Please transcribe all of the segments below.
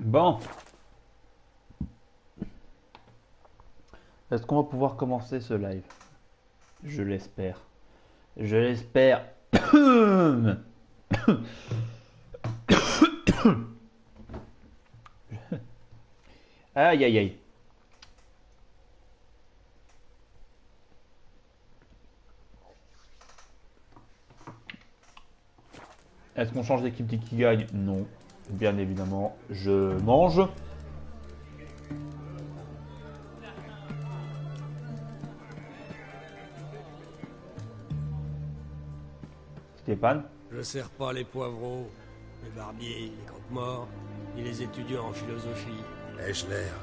Bon, est-ce qu'on va pouvoir commencer ce live? Je l'espère. Je l'espère. Aïe aïe aïe. Est-ce qu'on change d'équipe qui gagne? Non. Bien évidemment, je mange. Stéphane? Je sers pas les poivreaux, les barbiers, les croque-morts, ni les étudiants en philosophie. Ai-je l'air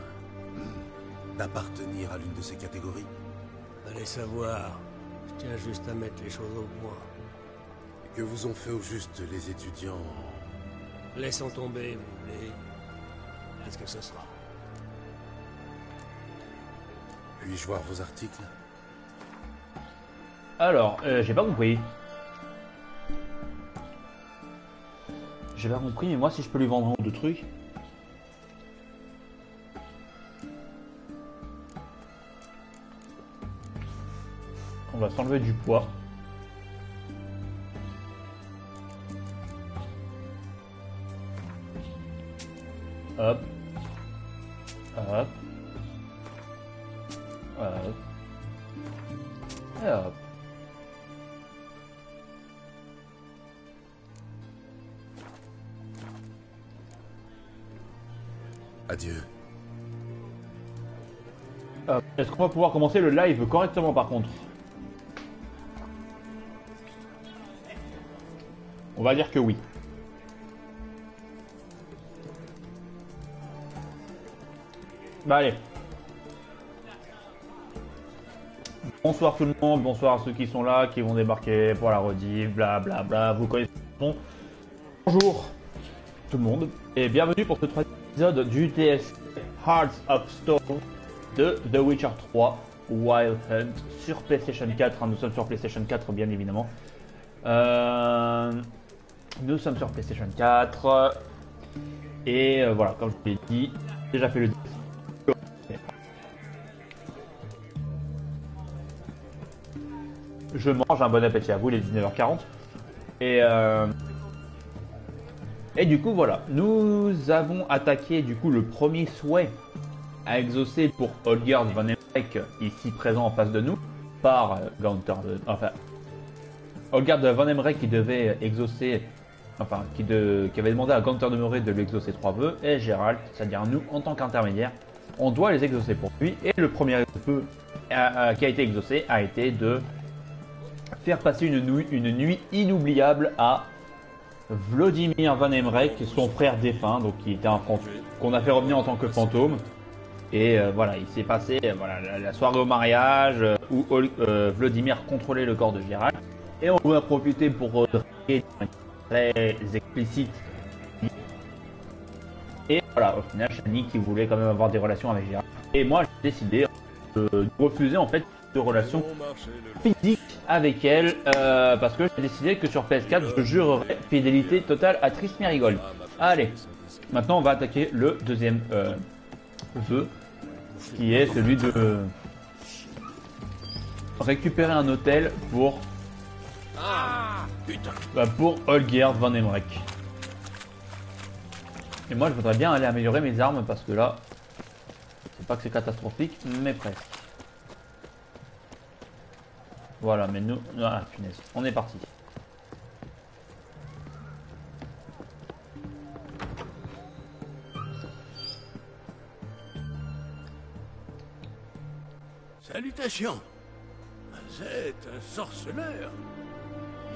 d'appartenir à l'une de ces catégories? Allez savoir, je tiens juste à mettre les choses au point. Que vous ont fait au juste les étudiants? Laissons tomber, vous voulez. Qu'est-ce que ce sera? Puis-je voir vos articles? Alors, j'ai pas compris. J'ai pas compris, mais moi si je peux lui vendre un ou deux trucs. On va s'enlever du poids. Hop. Hop. Hop. Et hop. Adieu. Hop. Est-ce qu'on va pouvoir commencer le live correctement par contre? On va dire que oui. Bah allez. Bonsoir tout le monde, bonsoir à ceux qui sont là, qui vont débarquer pour la rediff, bla bla bla, vous connaissez le son. Bonjour tout le monde, et bienvenue pour ce troisième épisode du TS Hearts of Stone de The Witcher 3 Wild Hunt sur PlayStation 4. Nous sommes sur PlayStation 4 bien évidemment. Nous sommes sur PlayStation 4 et voilà, comme je vous l'ai dit, j'ai déjà fait le je mange, un bon appétit à vous, il est 19h40. Et du coup, voilà, nous avons attaqué du coup le premier souhait à exaucer pour Olgierd von Emmerich, ici présent en face de nous, par Gaunter. Enfin, Olgierd von Emmerich qui devait exaucer, enfin, qui avait demandé à Gaunter de Morée de lui exaucer 3 vœux, et Gérald, c'est-à-dire nous, en tant qu'intermédiaire, on doit les exaucer pour lui. Et le premier vœu qui a été exaucé a été de faire passer une nuit inoubliable à Vladimir von Emmerich, son frère défunt, donc qui était un fantôme, qu'on a fait revenir en tant que fantôme. Et voilà, il s'est passé voilà, la soirée au mariage où Vladimir contrôlait le corps de Gérald. Et on en a profité pour très explicite. Et voilà, au final, Shani qui voulait quand même avoir des relations avec Gérald. Et moi, j'ai décidé de refuser en fait de relations physiques avec elle parce que j'ai décidé que sur PS4 je jurerai fidélité totale à Triss Merigold. Allez, maintenant on va attaquer le deuxième vœu qui est celui de récupérer un hôtel pour pour Olgierd von Emmerich. Et moi je voudrais bien aller améliorer mes armes parce que là c'est pas que c'est catastrophique mais presque. Voilà, mais nous... Ah, punaise. On est parti. Salutations. Vous êtes un sorceleur.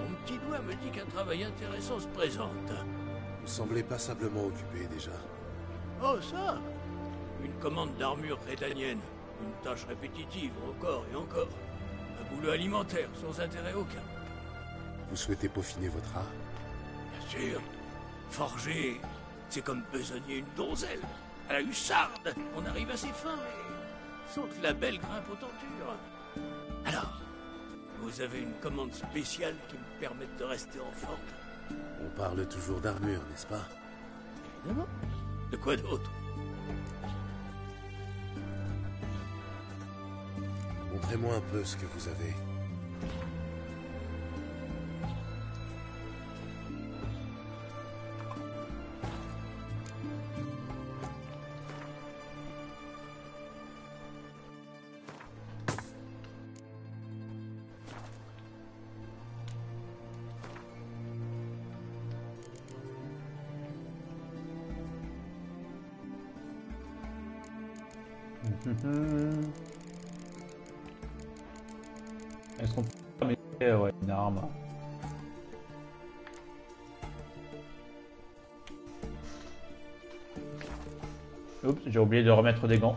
Mon petit doigt me dit qu'un travail intéressant se présente. Vous semblez passablement occupé déjà. Oh ça! Une commande d'armure rédanienne. Une tâche répétitive encore et encore. Un boulot alimentaire sans intérêt aucun. Vous souhaitez peaufiner votre art? Bien sûr. Forger, c'est comme besogner une donzelle. À la hussarde, on arrive à ses fins, mais sans que la belle grimpe aux tentures. Alors, vous avez une commande spéciale qui me permette de rester en forme? On parle toujours d'armure, n'est-ce pas? Évidemment. De quoi d'autre? Montrez-moi un peu ce que vous avez. Est-ce qu'on peut mettre ouais, une arme? Oups, j'ai oublié de remettre des gants.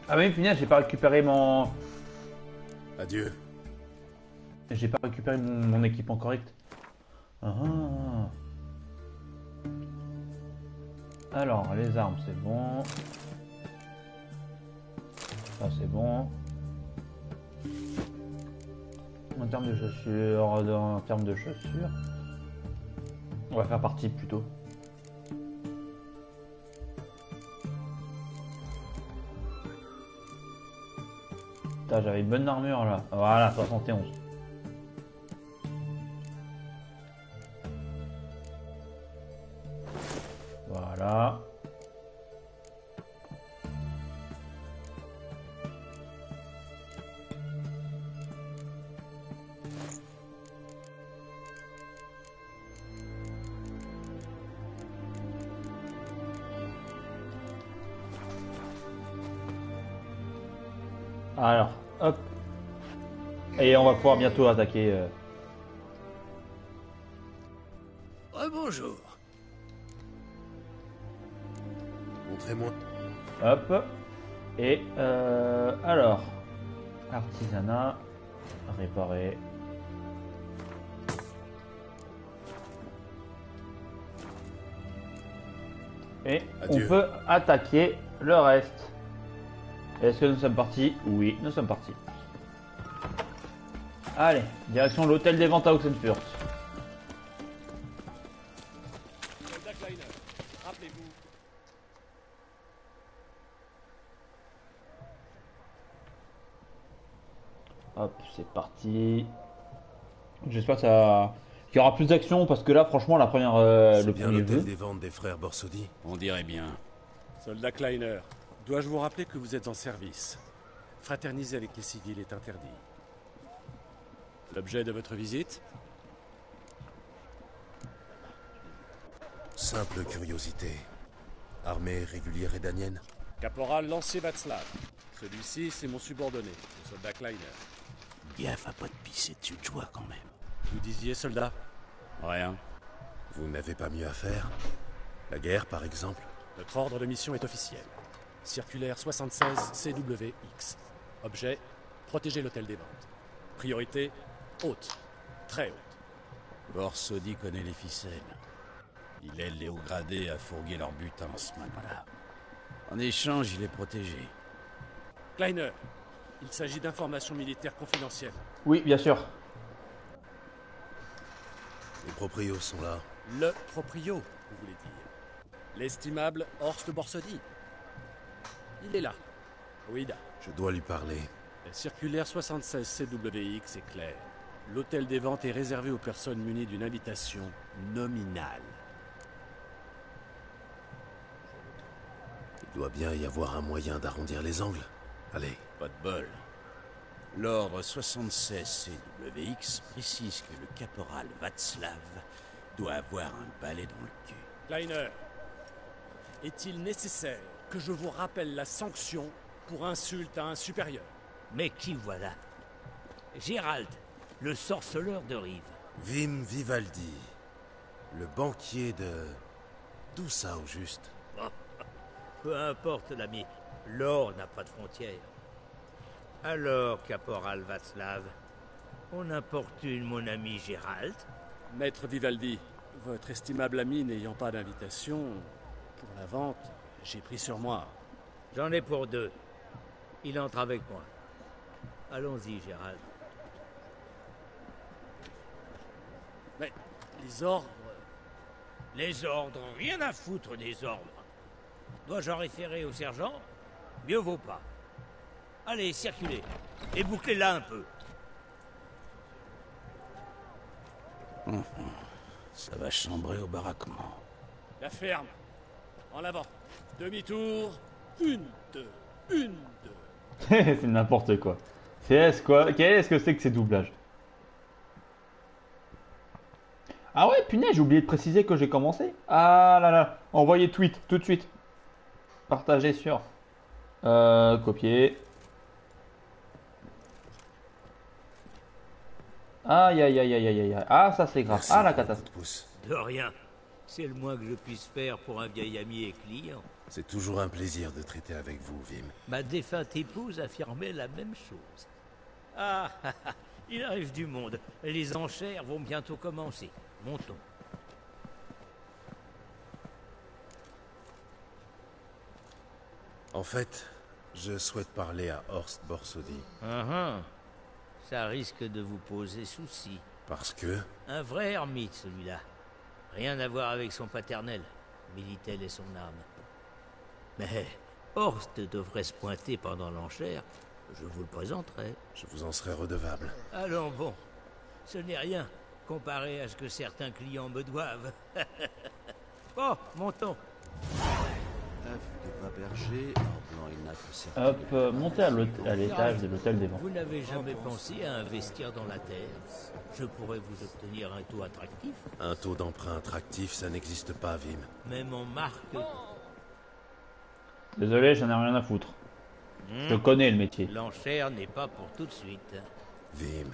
Ah oui, punaise, j'ai pas récupéré mon... Adieu. J'ai pas récupéré mon équipement correct. Ah. Alors, les armes, c'est bon. Ça, c'est bon. En termes de chaussures, on va faire partie plutôt. Putain, j'avais une bonne armure là. Voilà, 71. Voilà. Alors, hop. Et on va pouvoir bientôt attaquer. Bonjour. Montrez-moi. Hop. Et alors, artisanat, réparer. Et Adieu. on peut attaquer le reste. Est-ce que nous sommes partis? Oui, nous sommes partis. Allez, direction l'hôtel des ventes à Oxenfurt. Soldat Kleiner, rappelez-vous. Hop, c'est parti. J'espère que ça... qu'il y aura plus d'action parce que là, franchement, la première, C'est le bien premier l'hôtel jeu. des ventes des frères Borsodi. On dirait bien. Soldat Kleiner, dois-je vous rappeler que vous êtes en service? Fraterniser avec les civils est interdit. L'objet de votre visite? Simple curiosité. Armée régulière et danienne. Caporal Lancier Václav. Celui-ci, c'est mon subordonné, le soldat Kleiner. Gaffe à pas de pisser dessus de joie quand même. Vous disiez, soldat? Rien. Vous n'avez pas mieux à faire? La guerre, par exemple? Notre ordre de mission est officiel. Circulaire 76 CWX. Objet, protéger l'hôtel des ventes. Priorité, haute. Très haute. Borsodi connaît les ficelles. Il aide les hauts gradés à fourguer leur butin en ce moment-là. En échange, il est protégé. Kleiner, il s'agit d'informations militaires confidentielles. Oui, bien sûr. Les proprios sont là. Le proprio, vous voulez dire. L'estimable Horst Borsodi. Il est là. Ouida. Je dois lui parler. La circulaire 76 CWX est claire. L'hôtel des ventes est réservé aux personnes munies d'une invitation nominale. Il doit bien y avoir un moyen d'arrondir les angles. Allez. Pas de bol. L'ordre 76 CWX précise que le caporal Václav doit avoir un balai dans le cul. Kleiner, est-il nécessaire que je vous rappelle la sanction pour insulte à un supérieur? Mais qui voilà? Gérald, le sorceleur de Rive. Wim Vivaldi. Le banquier de... D'où ça, au juste? Peu importe, l'ami. L'or n'a pas de frontières. Alors, caporal Václav, on importune mon ami Gérald? Maître Vivaldi, votre estimable ami n'ayant pas d'invitation pour la vente, j'ai pris sur moi. J'en ai pour deux. Il entre avec moi. Allons-y, Gérald. Mais les ordres... Les ordres, rien à foutre des ordres. Dois-je en référer au sergent? Mieux vaut pas. Allez, circulez. Et bouclez-la un peu. Ça va chambrer au baraquement. La ferme. En avant. Demi-tour. Une, deux. Une, deux. C'est n'importe quoi. C'est quoi? Qu'est-ce que c'est que ces doublages? Ah ouais, punaise, j'ai oublié de préciser que j'ai commencé. Ah là là, envoyez tweet tout de suite. Partagez sur. Copier. Aïe aïe aïe aïe aïe aïe. Ah ça c'est grave. Merci Ah la pour votre catastrophe. pouce. De rien. C'est le moins que je puisse faire pour un vieil ami et client. C'est toujours un plaisir de traiter avec vous, Vim. Ma défunte épouse affirmait la même chose. Ah, il arrive du monde. Les enchères vont bientôt commencer. Montons. En fait, je souhaite parler à Horst Borsodi. Ça risque de vous poser souci. Parce que... Un vrai ermite, celui-là. Rien à voir avec son paternel. Militel est son arme. Mais Horst devrait se pointer pendant l'enchère. Je vous le présenterai. je vous en serai redevable. Allons bon. Ce n'est rien comparé à ce que certains clients me doivent. Bon, montons. Hop, montez à l'étage de l'hôtel des vents. Vous n'avez jamais pensé à investir dans la terre? Je pourrais vous obtenir un taux attractif, Un taux d'emprunt attractif, ça n'existe pas, Vim. même en marque. Désolé, j'en ai rien à foutre. Je connais le métier. L'enchère n'est pas pour tout de suite. Vim,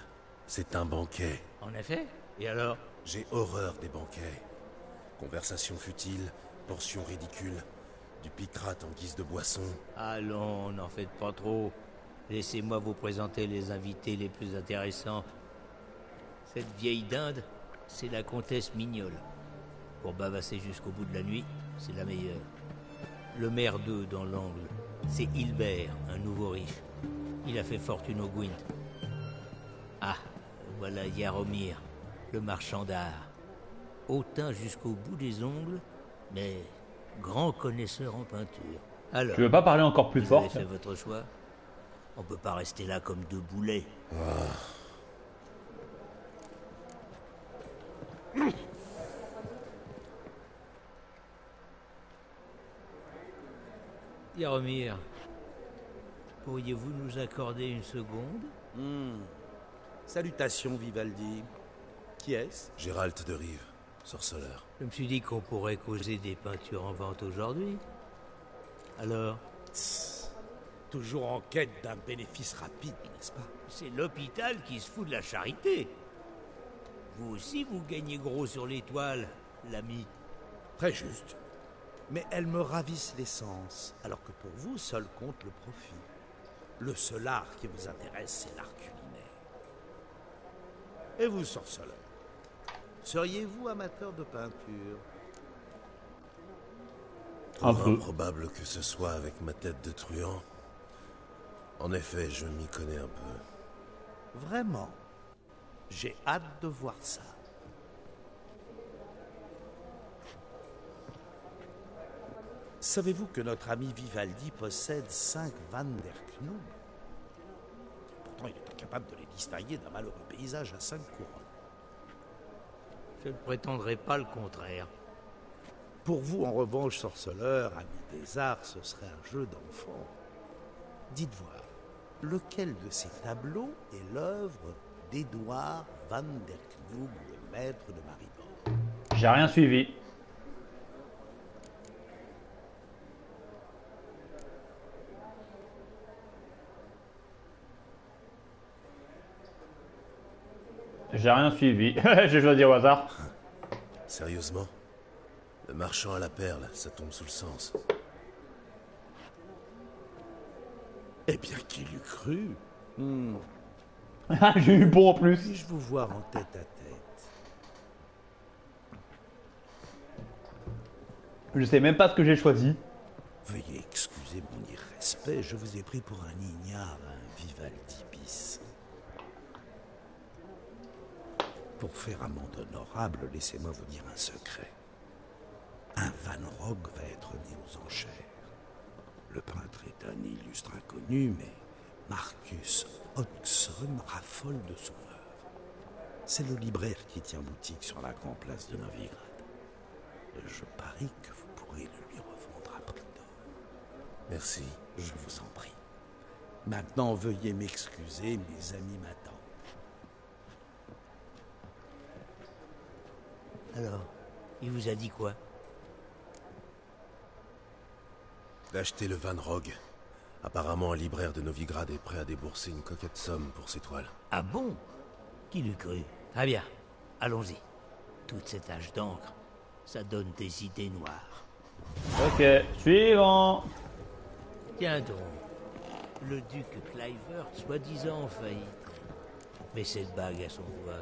c'est un banquet. En effet. Et alors? J'ai horreur des banquets. Conversations futiles, portions ridicules, du picrate en guise de boisson. Allons, n'en faites pas trop. Laissez-moi vous présenter les invités les plus intéressants. Cette vieille dinde, c'est la comtesse Mignole. Pour bavasser jusqu'au bout de la nuit, c'est la meilleure. Le merdeux dans l'angle, c'est Hilbert, un nouveau riche. Il a fait fortune au Gwent. Ah, voilà Jaromir, le marchand d'art. Hautain jusqu'au bout des ongles, mais grand connaisseur en peinture. Alors, Tu veux pas parler encore plus vous fort? avez fait votre choix? On peut pas rester là comme deux boulets. Jaromir, pourriez-vous nous accorder une seconde? Salutations, Vivaldi. Qui est-ce? Gérald de Rive, sorceleur. Je me suis dit qu'on pourrait causer des peintures en vente aujourd'hui. Alors, Toujours en quête d'un bénéfice rapide, n'est-ce pas? c'est l'hôpital qui se fout de la charité. Vous aussi, vous gagnez gros sur l'étoile, l'ami. Très juste. Mais elles me ravissent l'essence, alors que pour vous, seul compte le profit. Le seul art qui vous intéresse, c'est l'art culinaire. Et vous, sorceleur, seriez-vous amateur de peinture? Un Trop peu. improbable que ce soit avec ma tête de truand. En effet, je m'y connais un peu. Vraiment? J'ai hâte de voir ça. Savez-vous que notre ami Vivaldi possède 5 Van der Knoop? Pourtant, il est incapable de les distinguer d'un malheureux paysage à 5 couronnes. Je ne prétendrai pas le contraire. Pour vous, en revanche, sorceleur, ami des arts, ce serait un jeu d'enfant. Dites voir, lequel de ces tableaux est l'œuvre d'Édouard Van der Knoop, le maître de Maribor? J'ai rien suivi. J'ai rien suivi. J'ai choisi au hasard. Sérieusement? Le marchand à la perle, ça tombe sous le sens. Eh bien, qui l'eût cru? J'ai eu bon en plus. Puis-je vous voir en tête à tête? Je sais même pas ce que j'ai choisi. Veuillez excuser mon irrévérence. respect, je vous ai pris pour un ignare, un Vivaldi bis. Pour faire amende honorable, laissez-moi vous dire un secret. Un Van Rock va être mis aux enchères. Le peintre est un illustre inconnu, mais Marcus Hodgson raffole de son œuvre. C'est le libraire qui tient boutique sur la grande place de Novigrad. Je parie que vous pourrez le lui revendre à prix d'or. Merci. Je vous en prie. Maintenant, veuillez m'excuser, mes amis m'attendent. Alors, il vous a dit quoi? D'acheter le Van Rogue. Apparemment, un libraire de Novigrad est prêt à débourser une coquette somme pour ses toiles. Ah bon? Qui l'eût cru? Très bien, allons-y. Toute cette tache d'encre, ça donne des idées noires. Ok, suivant. Tiens donc, le duc Clivert, soi-disant en faillite. Mais cette bague à son doigt.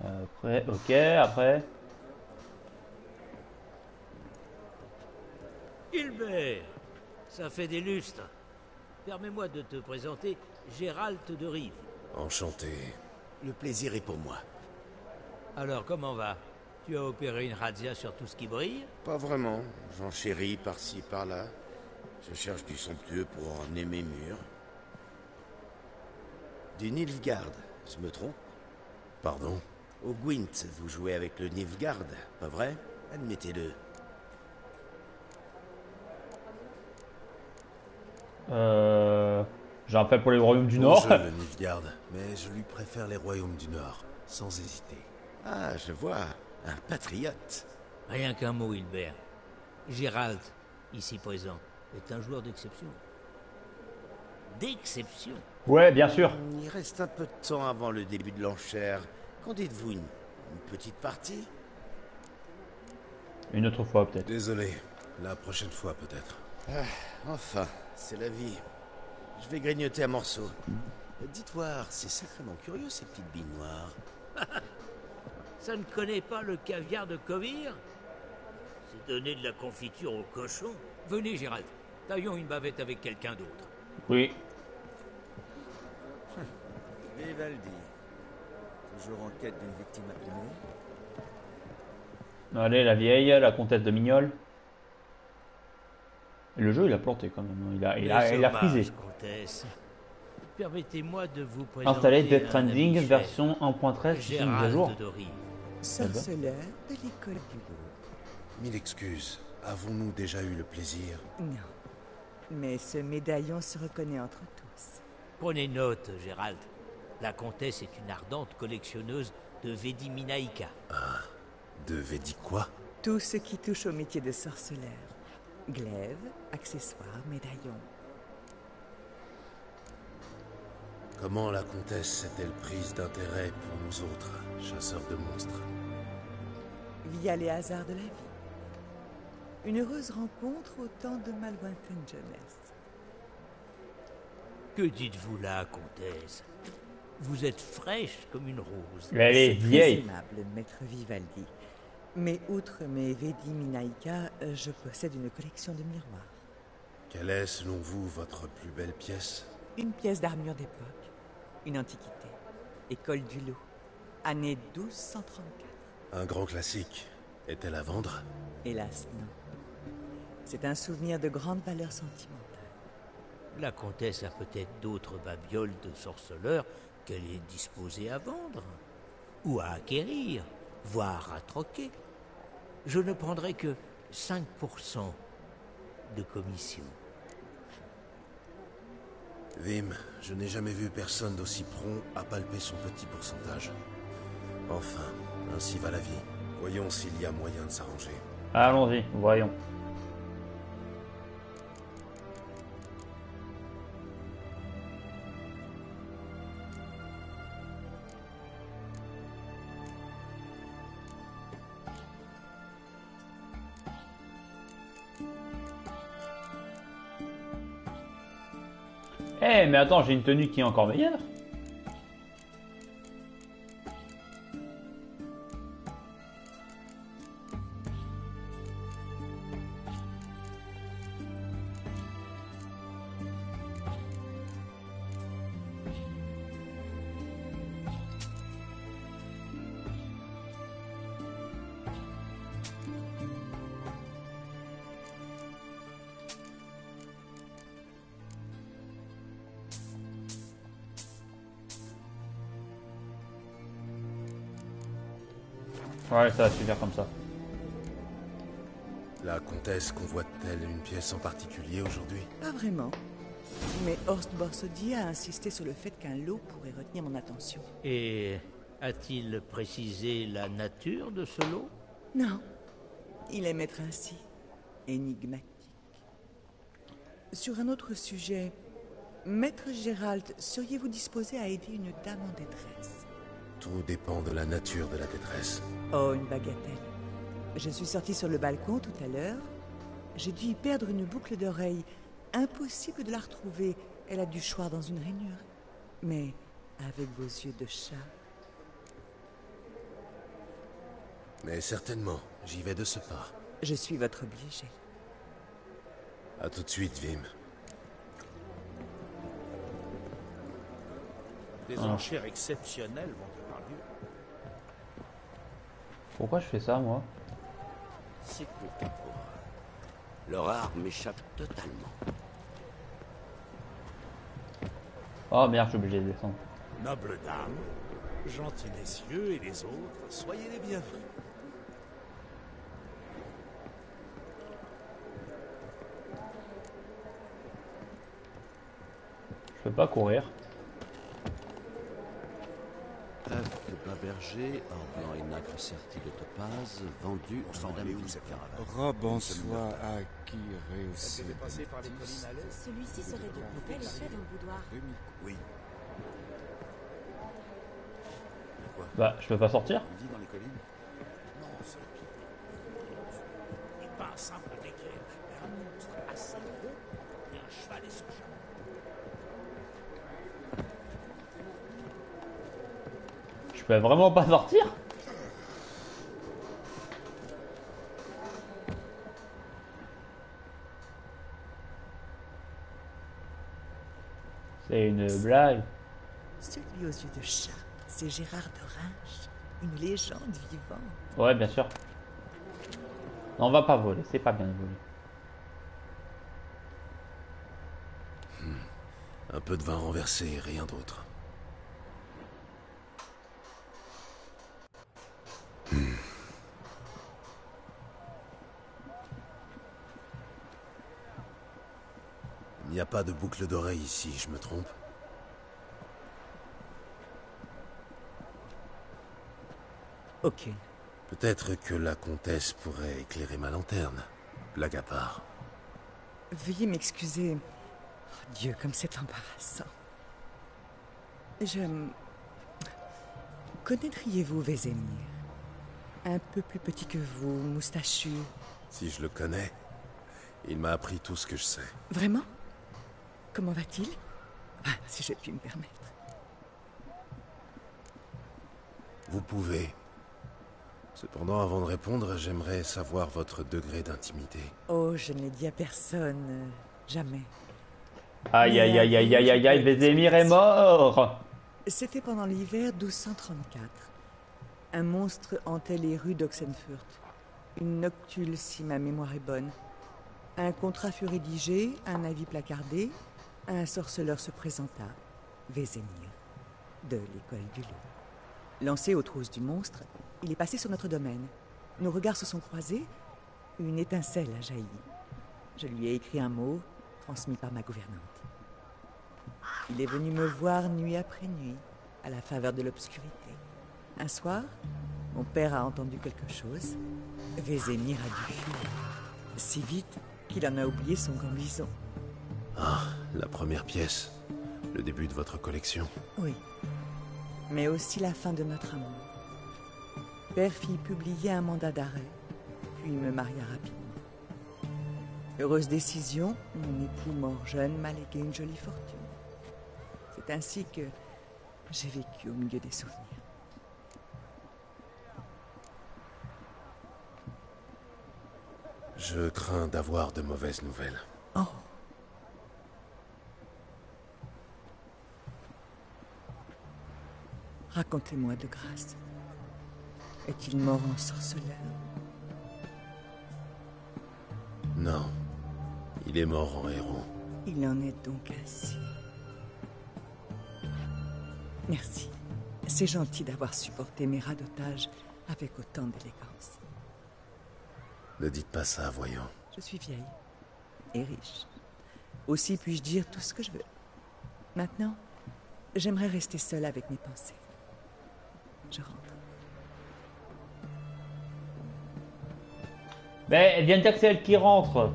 Après, ok, après. Hilbert, ça fait des lustres. Permets-moi de te présenter Gérald de Rive. Enchanté. Le plaisir est pour moi. Alors, comment va? Tu as opéré une razzia sur tout ce qui brille? Pas vraiment. J'en chéris par-ci, par-là. Je cherche du somptueux pour orner mes murs. Du Nilfgaard, je me trompe? Pardon? Au Gwent, vous jouez avec le Nilfgaard, pas vrai? Admettez-le. J'ai un appel pour les royaumes du Bon Nord. jeu, le Nilfgaard, mais je lui préfère les royaumes du Nord, sans hésiter. Ah, je vois. Un patriote. Rien qu'un mot, Hilbert. Gérald, ici présent, est un joueur d'exception. D'exception? Ouais, bien sûr. Il reste un peu de temps avant le début de l'enchère. Qu'en dites-vous, une petite partie? Une autre fois, peut-être. Désolé, la prochaine fois peut-être. Enfin, c'est la vie. Je vais grignoter un morceau. Dites voir, c'est sacrément curieux ces petites billes noires. Ça ne connaît pas le caviar de Kovir? C'est donner de la confiture au cochon. Venez, Gérald, taillons une bavette avec quelqu'un d'autre. Oui. Vivaldi. Toujours en quête d'une victime abîmée. Allez, la vieille, la comtesse de Mignol. Et le jeu, il a planté quand même. Il a frisé. Comtesse. Permettez-moi de vous présenter Installé Death un Stranding ami cher, version 1.13 qui est mise à jour. Gérald de Rive. Sorceleur de l'école du loup. Mille excuses. Avons-nous déjà eu le plaisir? Non. Mais ce médaillon se reconnaît entre tous. Prenez note, Gérald. La comtesse est une ardente collectionneuse de Vediminaïka. De Vedi quoi? Tout ce qui touche au métier de sorceleur. Glaives, accessoires, médaillons. Comment la comtesse s'est-elle prise d'intérêt pour nous autres, chasseurs de monstres? Via les hasards de la vie. Une heureuse rencontre au temps de ma lointaine jeunesse. Que dites-vous là, comtesse? Vous êtes fraîche comme une rose. Elle est C'est très vieille. aimable, maître Vivaldi. Mais outre mes Vediminaïka, je possède une collection de miroirs. Quelle est, selon vous, votre plus belle pièce? Une pièce d'armure d'époque, une antiquité, école du loup, année 1234. Un grand classique. Est-elle à vendre? Hélas, non. C'est un souvenir de grande valeur sentimentale. La comtesse a peut-être d'autres babioles de sorceleurs qu'elle est disposée à vendre, ou à acquérir, voire à troquer. Je ne prendrai que 5% de commission. Vim, je n'ai jamais vu personne d'aussi prompt à palper son petit pourcentage. Enfin, ainsi va la vie. Voyons s'il y a moyen de s'arranger. Allons-y, voyons. Eh, mais attends, j'ai une tenue qui est encore meilleure. Ouais, ça va suffire comme ça. La comtesse convoite-t-elle une pièce en particulier aujourd'hui? Pas vraiment. Mais Horst Borsodi a insisté sur le fait qu'un lot pourrait retenir mon attention. Et a-t-il précisé la nature de ce lot? Non. Il aime être ainsi. Énigmatique. Sur un autre sujet, Maître Gérald, seriez-vous disposé à aider une dame en détresse? Tout dépend de la nature de la détresse. Oh, une bagatelle. Je suis sortie sur le balcon tout à l'heure. J'ai dû y perdre une boucle d'oreille. Impossible de la retrouver. Elle a dû choir dans une rainure. Mais avec vos yeux de chat. Mais certainement, j'y vais de ce pas. Je suis votre obligé. À tout de suite, Vim. Des enchères exceptionnelles vont avoir lieu. Pourquoi je fais ça, moi? C'est peu caporal. Leur art m'échappe totalement. Oh merde, je suis obligé de descendre. Nobles dames, gentils messieurs et les autres, soyez les bienvenus. Je peux pas courir. œuf de bas berger, or blanc et nacre serti de topaze, vendu à Madame Villepin. Robe en soie à qui rehaussée. Celui-ci serait de belle fait dans le boudoir. Oui. Bah, je peux pas sortir? On vit dans les collines. Non, c'est pire. Et pas un simple décret, mais un monstre assez gros et un cheval et son chat. Je peux vraiment pas sortir? C'est une blague. Celui aux yeux de chat, c'est Gérard de Reims, une légende vivante. Ouais, bien sûr. Non, on va pas voler, c'est pas bien de voler. Un peu de vin renversé, rien d'autre. Il n'y a pas de boucle d'oreille ici, je me trompe? Ok. Peut-être que la comtesse pourrait éclairer ma lanterne. Blague à part. Veuillez m'excuser. Oh, Dieu, comme c'est embarrassant. Connaîtriez-vous Vézémir? Un peu plus petit que vous, moustachu. Si je le connais, il m'a appris tout ce que je sais. Vraiment? Comment va-t-il? Ah, si je puis me permettre. Vous pouvez. Cependant, avant de répondre, j'aimerais savoir votre degré d'intimité. Oh, je ne l'ai dit à personne. Jamais. Aïe aïe aïe aïe aïe aïe aïe, Vézémir est mort! C'était pendant l'hiver 1234. Un monstre hantait les rues d'Oxenfurt. Une noctule, si ma mémoire est bonne. Un contrat fut rédigé, un avis placardé. Un sorceleur se présenta, Vézémir, de l'école du loup. Lancé aux trousses du monstre, il est passé sur notre domaine. Nos regards se sont croisés, une étincelle a jailli. Je lui ai écrit un mot, transmis par ma gouvernante. Il est venu me voir nuit après nuit, à la faveur de l'obscurité. Un soir, mon père a entendu quelque chose. Vézémir a dû fuir, si vite qu'il en a oublié son gambuison. Ah, la première pièce. Le début de votre collection. Oui, mais aussi la fin de notre amour. Père fit publier un mandat d'arrêt, puis me maria rapidement. Heureuse décision, mon époux mort jeune m'a légué une jolie fortune. C'est ainsi que j'ai vécu au milieu des souvenirs. Je crains d'avoir de mauvaises nouvelles. Oh. Racontez-moi de grâce. Est-il mort en sorceleur? Non. Il est mort en héros. Il en est donc ainsi. Merci. C'est gentil d'avoir supporté mes radotages avec autant d'élégance. Ne dites pas ça, voyons. Je suis vieille et riche. Aussi puis-je dire tout ce que je veux. Maintenant, j'aimerais rester seule avec mes pensées. Je rentre. Ben, elle vient de dire que c'est elle qui rentre.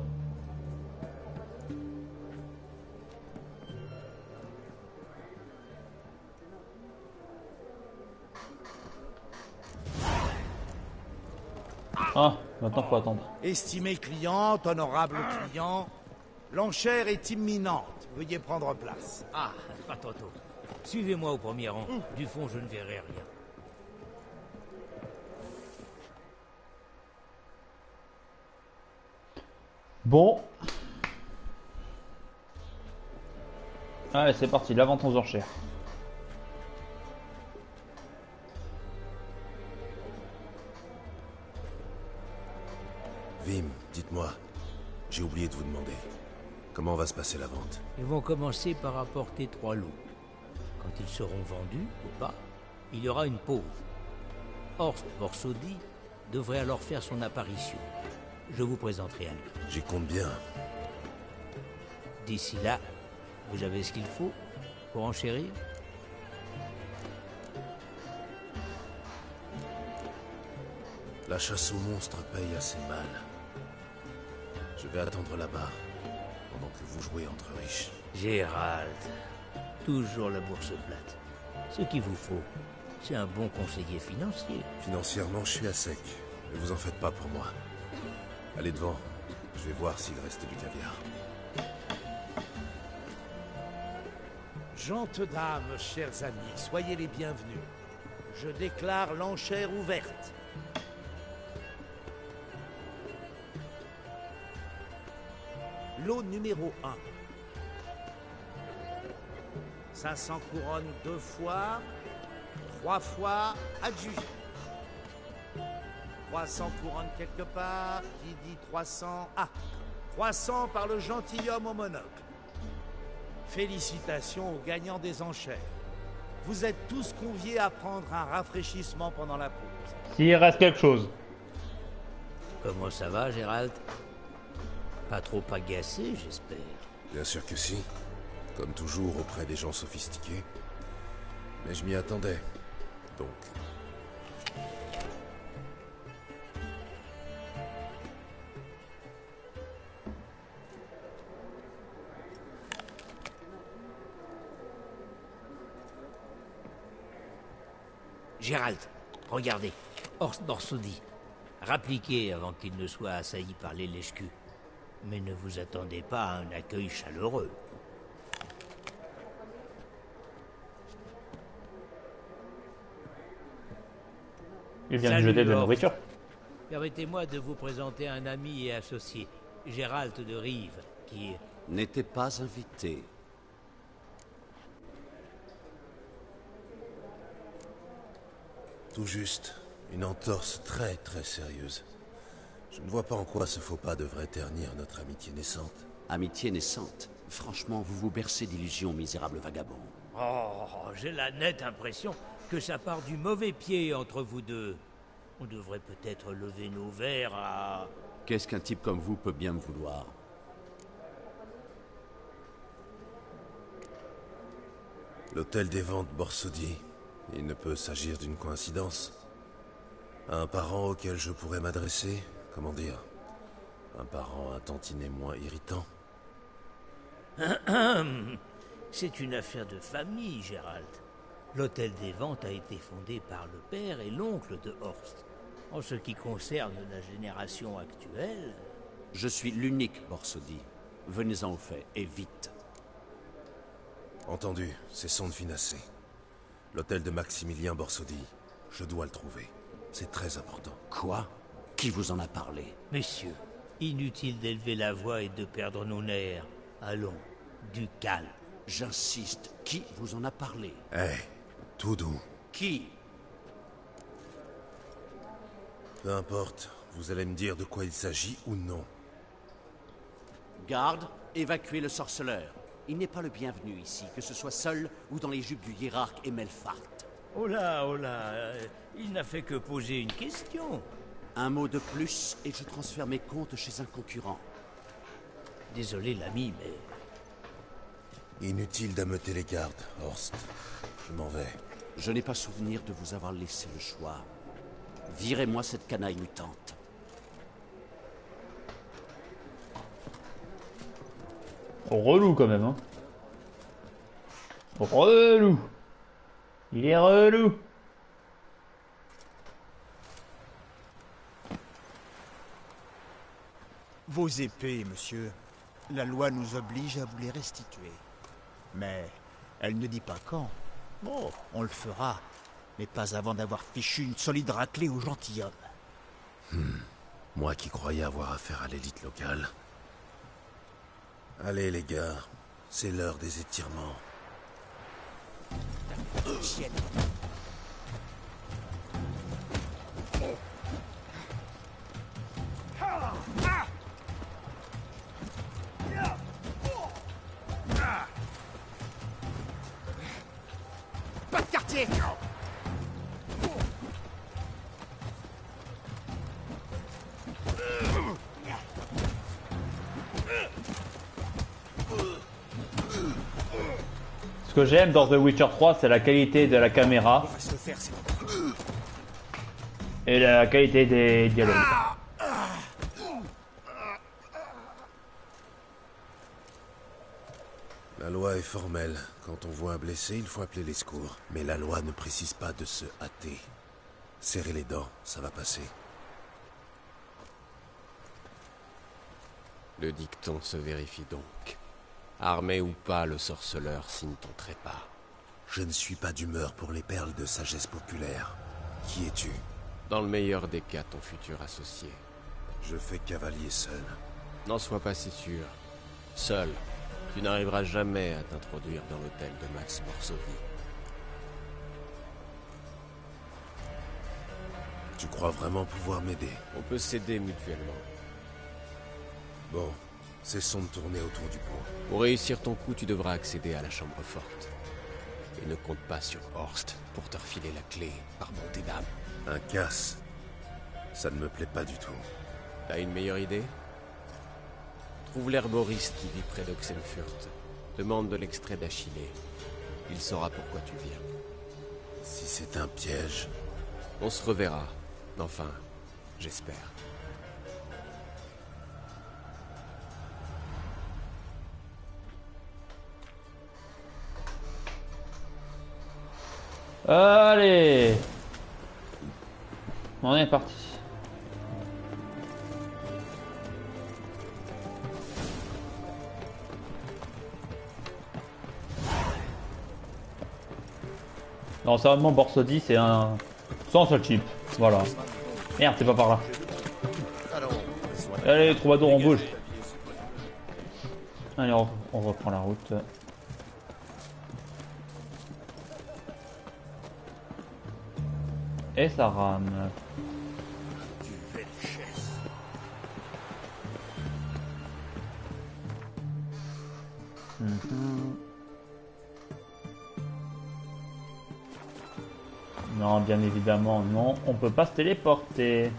Ah, maintenant faut attendre. Estimé cliente, honorable client, l'enchère est imminente. Veuillez prendre place. Ah, pas tantôt. Suivez-moi au premier rang. Du fond, je ne verrai rien. Bon. Allez, c'est parti, la vente aux enchères. Vim, dites-moi, j'ai oublié de vous demander. Comment va se passer la vente? Ils vont commencer par apporter 3 lots. Quand ils seront vendus, ou pas, il y aura une pause. Horst Borsodi devrait alors faire son apparition. Je vous présenterai à lui. J'y compte bien. D'ici là, vous avez ce qu'il faut pour enchérir? La chasse aux monstres paye assez mal. Je vais attendre là-bas, pendant que vous jouez entre riches. Gérald, toujours la bourse plate. Ce qu'il vous faut, c'est un bon conseiller financier. Financièrement, je suis à sec, ne vous en faites pas pour moi. Allez devant, je vais voir s'il reste du caviar. Gentes dames, chers amis, soyez les bienvenus. Je déclare l'enchère ouverte. Lot numéro 1. 500 couronnes 2 fois, 3 fois adjugé. 300 couronnes quelque part, qui dit 300... Ah, 300 par le gentilhomme au monocle. Félicitations aux gagnants des enchères. Vous êtes tous conviés à prendre un rafraîchissement pendant la pause. S'il reste quelque chose. Comment ça va, Gérald? Pas trop agacé, j'espère. Bien sûr que si. Comme toujours auprès des gens sophistiqués. Mais je m'y attendais. Donc... Gérald, regardez. Horst Borsodi. Rappliquez avant qu'il ne soit assailli par les lèche-culs. Mais ne vous attendez pas à un accueil chaleureux. Il vient de jeter de la nourriture. Permettez-moi de vous présenter un ami et associé, Gérald de Rive, qui n'était pas invité. Tout juste. Une entorse très très sérieuse. Je ne vois pas en quoi ce faux pas devrait ternir notre amitié naissante. Amitié naissante? Franchement, vous vous bercez d'illusions, misérable vagabond. Oh, j'ai la nette impression que ça part du mauvais pied entre vous deux. On devrait peut-être lever nos verres à... Qu'est-ce qu'un type comme vous peut bien me vouloir? L'hôtel des ventes Borsodi. Il ne peut s'agir d'une coïncidence. Un parent auquel je pourrais m'adresser, comment dire? Un parent un tantinet moins irritant. C'est une affaire de famille, Gérald. L'hôtel des ventes a été fondé par le père et l'oncle de Horst. En ce qui concerne la génération actuelle... Je suis l'unique Borsodi. Venez-en au fait, et vite. Entendu, cessons de finasser. L'hôtel de Maximilien Borsodi, je dois le trouver. C'est très important. Quoi? Qui vous en a parlé? Messieurs, inutile d'élever la voix et de perdre nos nerfs. Allons, du calme. J'insiste, qui vous en a parlé? Tout doux. Qui? Peu importe, vous allez me dire de quoi il s'agit ou non. Garde, évacuez le sorceleur. Il n'est pas le bienvenu ici, que ce soit seul ou dans les jupes du hiérarque Emelfart. Oh là, il n'a fait que poser une question. Un mot de plus et je transfère mes comptes chez un concurrent. Désolé l'ami, mais... Inutile d'ameuter les gardes, Horst. Je m'en vais. Je n'ai pas souvenir de vous avoir laissé le choix. Virez-moi cette canaille mutante. Relou quand même, hein. Relou. Il est relou. Vos épées, monsieur. La loi nous oblige à vous les restituer. Mais elle ne dit pas quand. Bon, on le fera. Mais pas avant d'avoir fichu une solide raclée aux gentilshommes. Moi qui croyais avoir affaire à l'élite locale. Allez les gars, c'est l'heure des étirements. Chienne. Pas de quartier. Ce que j'aime dans The Witcher 3, c'est la qualité de la caméra On va se le faire, c'est et la qualité des dialogues. La loi est formelle. Quand on voit un blessé, il faut appeler les secours. Mais la loi ne précise pas de se hâter. Serrez les dents, ça va passer. Le dicton se vérifie donc. Armé ou pas, le sorceleur signe ton trépas. Je ne suis pas d'humeur pour les perles de sagesse populaire. Qui es-tu? Dans le meilleur des cas, ton futur associé. Je fais cavalier seul. N'en sois pas si sûr. Seul, tu n'arriveras jamais à t'introduire dans l'hôtel de Max Borsodi. Tu crois vraiment pouvoir m'aider? On peut s'aider mutuellement. Bon, cessons de tourner autour du pot. Pour réussir ton coup, tu devras accéder à la chambre forte. Et ne compte pas sur Horst pour te refiler la clé, par bonté d'âme. Un casse. Ça ne me plaît pas du tout. T'as une meilleure idée? Trouve l'herboriste qui vit près d'Oxenfurt. Demande de l'extrait d'Achillée. Il saura pourquoi tu viens. Si c'est un piège... On se reverra. Enfin, j'espère. Allez, on est parti. Non, sérieusement, Borsodi, c'est un... sans seul chip. Voilà. Merde, c'est pas par là. Allez, troubadour, on bouge. Allez, on reprend la route. Et ça rame. Non, bien évidemment, non. On peut pas se téléporter.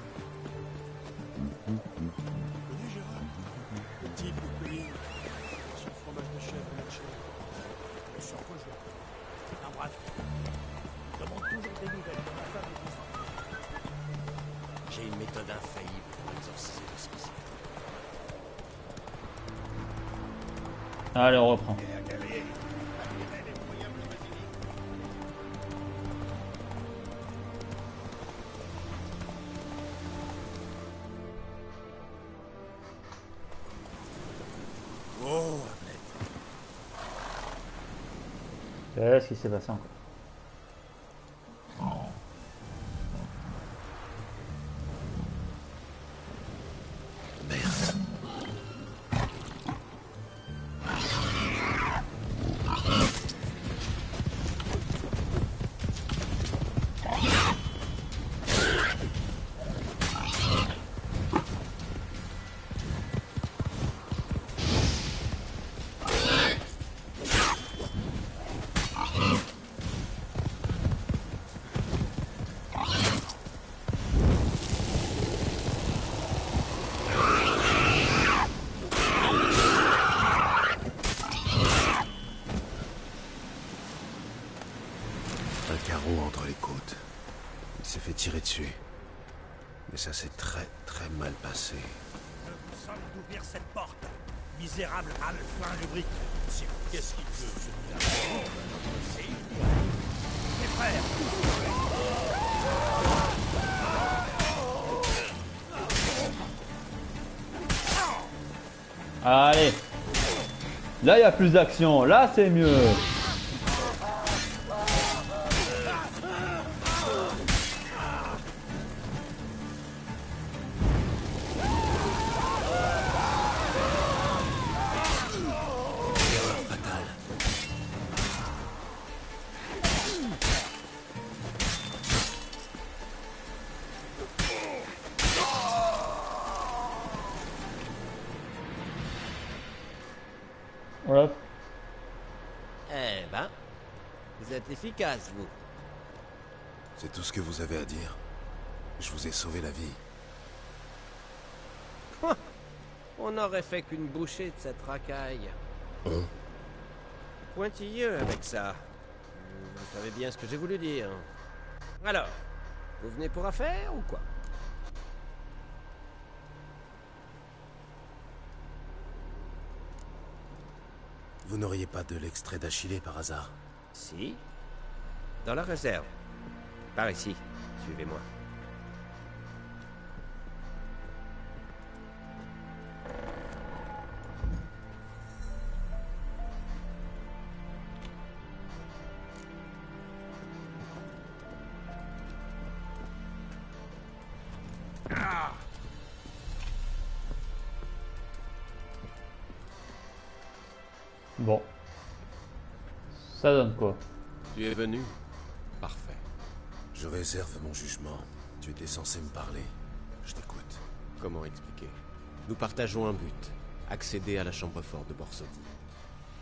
J'ai une méthode infaillible pour exorciser le sorcier. Allez, on reprend. Oh, Qu'est-ce qui s'est passé encore? carreau entre les côtes. Il s'est fait tirer dessus. Mais ça s'est très très mal passé. Je vous somme d'ouvrir cette porte. Misérable Alphin lubrique. Qu'est-ce qu'il veut, celui-là? C'est idiot. Mes frères. Allez. Là, il y a plus d'action. Là, c'est mieux. Voilà. Eh ben, vous êtes efficace, vous. C'est tout ce que vous avez à dire. Je vous ai sauvé la vie. On n'aurait fait qu'une bouchée de cette racaille. Hein? Pointilleux avec ça. Vous savez bien ce que j'ai voulu dire. Alors, vous venez pour affaire ou quoi? Vous n'auriez pas de l'extrait d'Achillée par hasard? Si. Dans la réserve. Par ici. Suivez-moi. Bon. Ça donne quoi? Tu es venu? Parfait. Je réserve mon jugement. Tu étais censé me parler. Je t'écoute. Comment expliquer? Nous partageons un but. Accéder à la chambre forte de Borsodi.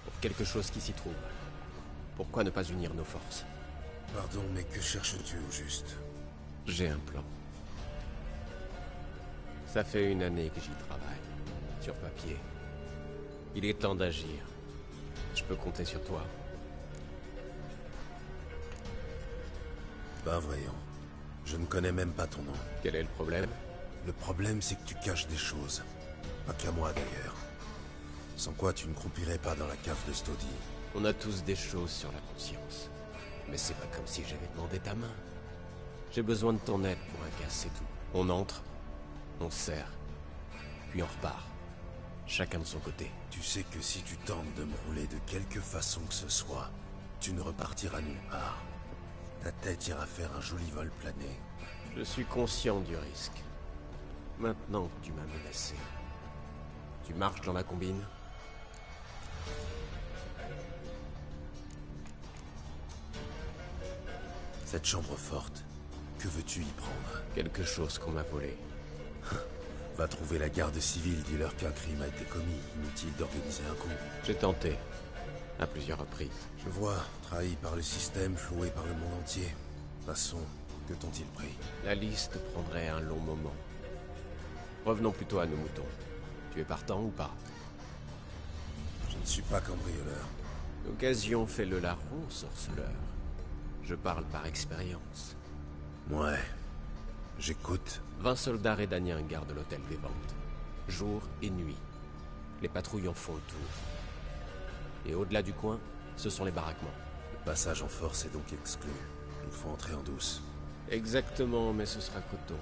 Pour quelque chose qui s'y trouve. Pourquoi ne pas unir nos forces? Pardon, mais que cherches-tu au juste? J'ai un plan. Ça fait 1 année que j'y travaille. Sur papier. Il est temps d'agir. Je peux compter sur toi. Ben voyons. Je ne connais même pas ton nom. Quel est le problème? Le problème, c'est que tu caches des choses. Pas qu'à moi, d'ailleurs. Sans quoi tu ne croupirais pas dans la cave de Stodi. On a tous des choses sur la conscience. Mais c'est pas comme si j'avais demandé ta main. J'ai besoin de ton aide pour un cas, c'est tout. On entre, on se sert, puis on repart. Chacun de son côté. Tu sais que si tu tentes de me rouler de quelque façon que ce soit, tu ne repartiras nulle part. Ta tête ira faire un joli vol plané. Je suis conscient du risque. Maintenant que tu m'as menacé, tu marches dans la combine? Cette chambre forte, que veux-tu y prendre? Quelque chose qu'on m'a volé. Va trouver la garde civile, dis-leur qu'un crime a été commis. Inutile d'organiser un coup. J'ai tenté, à plusieurs reprises. Je vois, trahi par le système, floué par le monde entier. Passons, que t'ont-ils pris? La liste prendrait un long moment. Revenons plutôt à nos moutons. Tu es partant ou pas? Je ne suis pas cambrioleur. L'occasion fait le larron, sorceleur. Je parle par expérience. Ouais. J'écoute. 20 soldats rédaniens gardent l'hôtel des ventes. Jour et nuit. Les patrouilles en font le tour. Et au-delà du coin, ce sont les baraquements. Le passage en force est donc exclu. Il faut entrer en douce. Exactement, mais ce sera coton.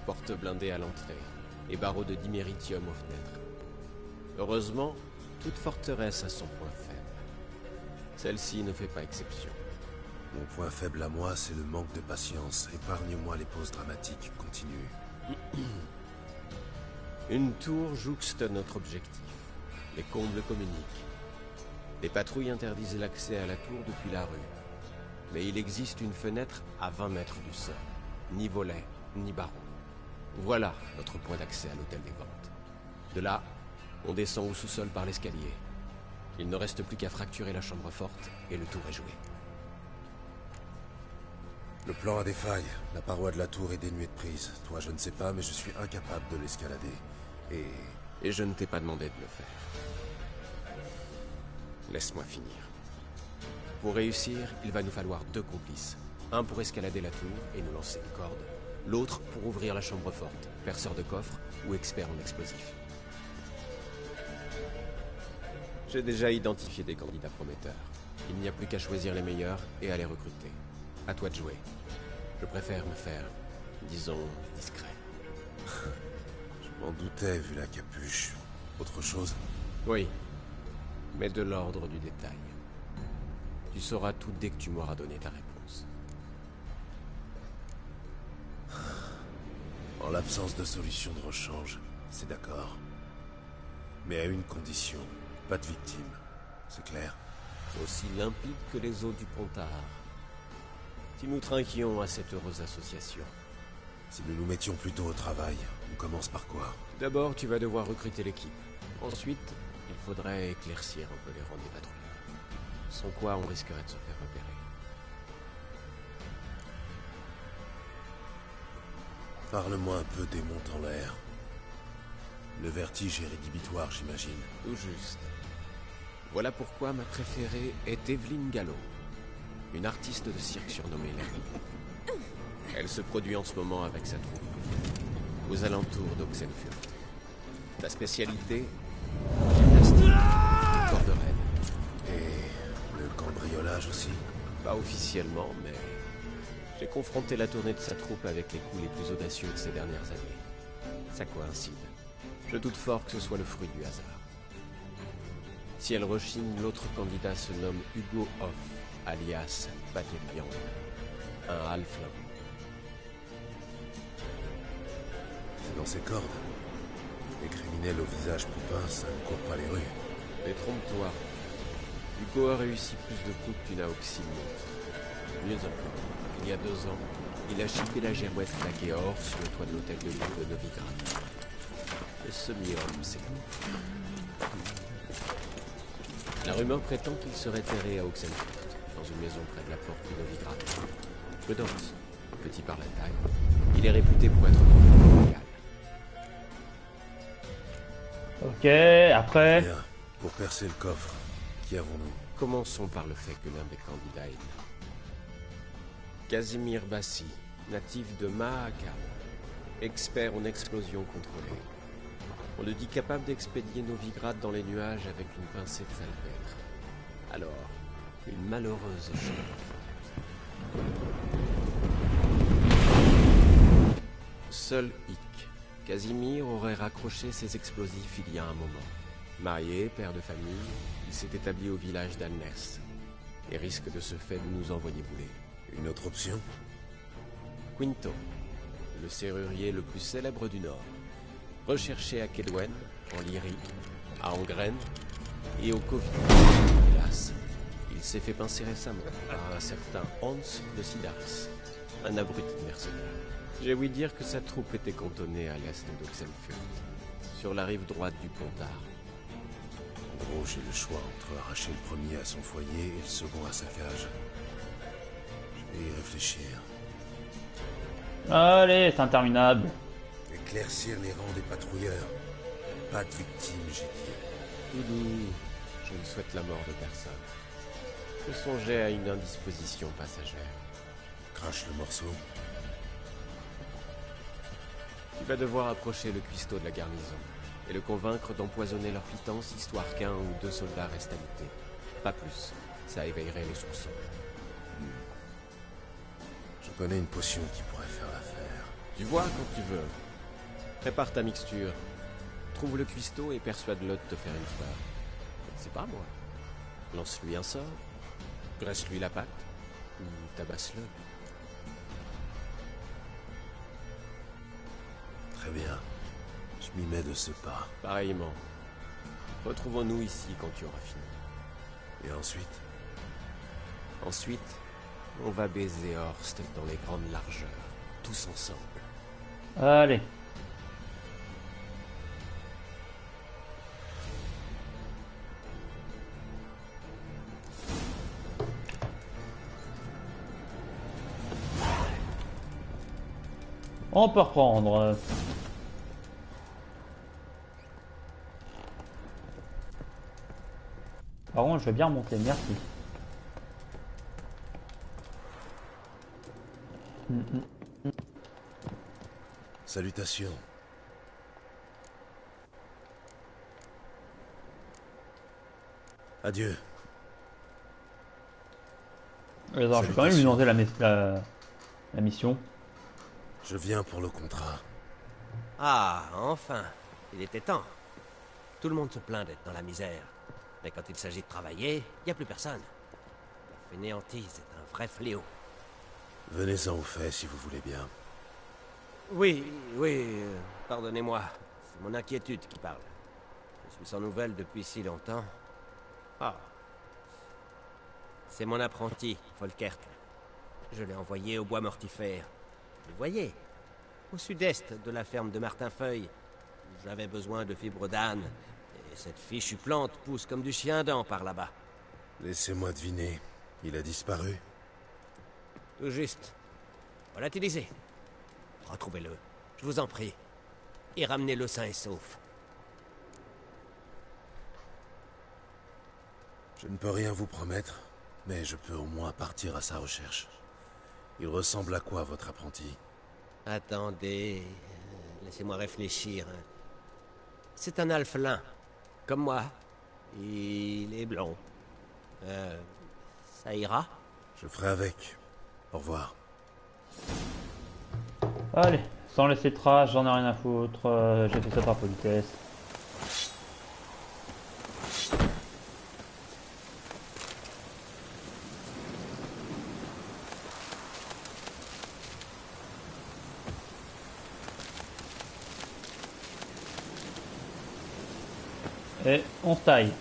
Porte blindée à l'entrée. Et barreaux de diméritium aux fenêtres. Heureusement, toute forteresse a son point faible. Celle-ci ne fait pas exception. Mon point faible à moi, c'est le manque de patience. Épargne-moi les pauses dramatiques. Continue. Une tour jouxte notre objectif. Les combles communiquent. Les patrouilles interdisent l'accès à la tour depuis la rue. Mais il existe une fenêtre à 20 mètres du sol. Ni volet, ni barreau. Voilà notre point d'accès à l'hôtel des ventes. De là, on descend au sous-sol par l'escalier. Il ne reste plus qu'à fracturer la chambre forte et le tour est joué. Le plan a des failles. La paroi de la tour est dénuée de prise. Toi, je ne sais pas, mais je suis incapable de l'escalader. Et je ne t'ai pas demandé de le faire. Laisse-moi finir. Pour réussir, il va nous falloir 2 complices. Un pour escalader la tour et nous lancer une corde. L'autre pour ouvrir la chambre forte, perceur de coffre ou expert en explosifs. J'ai déjà identifié des candidats prometteurs. Il n'y a plus qu'à choisir les meilleurs et à les recruter. À toi de jouer. Je préfère me faire, disons, discret. Je m'en doutais vu la capuche. Autre chose? Oui, mais de l'ordre du détail. Tu sauras tout dès que tu m'auras donné ta réponse. En l'absence de solution de rechange, c'est d'accord. Mais à une condition, pas de victime. C'est clair? Aussi limpide que les eaux du Pontard. Si nous trinquions à cette heureuse association. Si nous nous mettions plutôt au travail, on commence par quoi? D'abord, tu vas devoir recruter l'équipe. Ensuite, il faudrait éclaircir un peu les rangs des patrouilleurs. Sans quoi, on risquerait de se faire repérer. Parle-moi un peu des montes en l'air. Le vertige est rédhibitoire, j'imagine. Tout juste. Voilà pourquoi ma préférée est Evelyn Gallo, une artiste de cirque surnommée Larry. Elle se produit en ce moment avec sa troupe, aux alentours d'Oxenfurt. La spécialité, gymnastique, corde raide. Et le cambriolage aussi? Pas officiellement, mais j'ai confronté la tournée de sa troupe avec les coups les plus audacieux de ces dernières années. Ça coïncide. Je doute fort que ce soit le fruit du hasard. Si elle rechigne, l'autre candidat se nomme Hugo Hoff, alias Battlefield, un halfling. C'est dans ses cordes. Les criminels au visage poupin, ça ne court pas les rues. Mais trompe-toi. Hugo a réussi plus de coups que tu n'as oxy monstre. Mieux encore, il y a 2 ans, il a chippé la girouette plaquée or sur le toit de l'hôtel de ville de Novigrad. Le semi-homme, c'est tout. La rumeur prétend qu'il serait terré à Oxenfurt, dans une maison près de la porte de Novigrad. Prudence, petit par la taille, il est réputé pour être local. Ok, après... Bien. Pour percer le coffre, qui avons-nous? Commençons par le fait que l'un des candidats est là. Casimir Bassi, natif de Mahakam, expert en explosion contrôlée. On le dit capable d'expédier Novigrad dans les nuages avec une pincée de salpêtre. Alors, une malheureuse chose. Seul hic. Casimir aurait raccroché ses explosifs il y a un moment. Marié, père de famille, il s'est établi au village d'Alners et risque de ce fait de nous envoyer bouler. Une autre option? Quinto, le serrurier le plus célèbre du Nord. Recherché à Kedwen, en Lyrie, à Angren et au Covid. Hélas, il s'est fait pincer récemment par un certain Hans de Sidaris, un abruti mercenaire. J'ai ouï dire que sa troupe était cantonnée à l'est d'Oxenfurt, sur la rive droite du Pontard. En gros, j'ai le choix entre arracher le premier à son foyer et le second à sa cage. Je vais y réfléchir. Allez, c'est interminable. Éclaircir les rangs des patrouilleurs. Pas de victimes, j'ai dit. Tout doux, je ne souhaite la mort de personne. Je songeais à une indisposition passagère. Crache le morceau. Tu vas devoir approcher le cuistot de la garnison et le convaincre d'empoisonner leur pitance histoire qu'un ou 2 soldats restent habités. Pas plus, ça éveillerait les soupçons. Je connais une potion qui pourrait faire l'affaire. Tu vois quand tu veux. Prépare ta mixture. Trouve le cuistot et persuade-le de te faire une fleur. Je ne sais pas moi. Lance-lui un sort. Graisse-lui la patte. Ou tabasse-le. Très bien. Je m'y mets de ce pas. Pareillement. Retrouvons-nous ici quand tu auras fini. Et ensuite? Ensuite, on va baiser Horst dans les grandes largeurs. Tous ensemble. Allez. On peut reprendre. Par contre, je vais bien remonter, merci. Salutations. Adieu. Alors, je vais quand même lui demander la mission. Je viens pour le contrat. Ah, enfin. Il était temps. Tout le monde se plaint d'être dans la misère. Mais quand il s'agit de travailler, il n'y a plus personne. La fainéantise est un vrai fléau. Venez-en au fait si vous voulez bien. Oui, pardonnez-moi. C'est mon inquiétude qui parle. Je suis sans nouvelles depuis si longtemps. Ah. C'est mon apprenti, Folkert. Je l'ai envoyé au bois mortifère. Vous voyez, au sud-est de la ferme de Martinfeuille. J'avais besoin de fibres d'âne. Et cette fichue plante pousse comme du chien-dent par là-bas. Laissez-moi deviner. Il a disparu? Tout juste. Volatilisé. Retrouvez-le, je vous en prie. Et ramenez-le sain et sauf. Je ne peux rien vous promettre, mais je peux au moins partir à sa recherche. Il ressemble à quoi, votre apprenti? Attendez... laissez-moi réfléchir. C'est un alphelin, comme moi. Il est blond. Ça ira? Je ferai avec. Au revoir. Allez, sans laisser de traces, j'en ai rien à foutre. J'ai fait ça par politesse. Et on taille.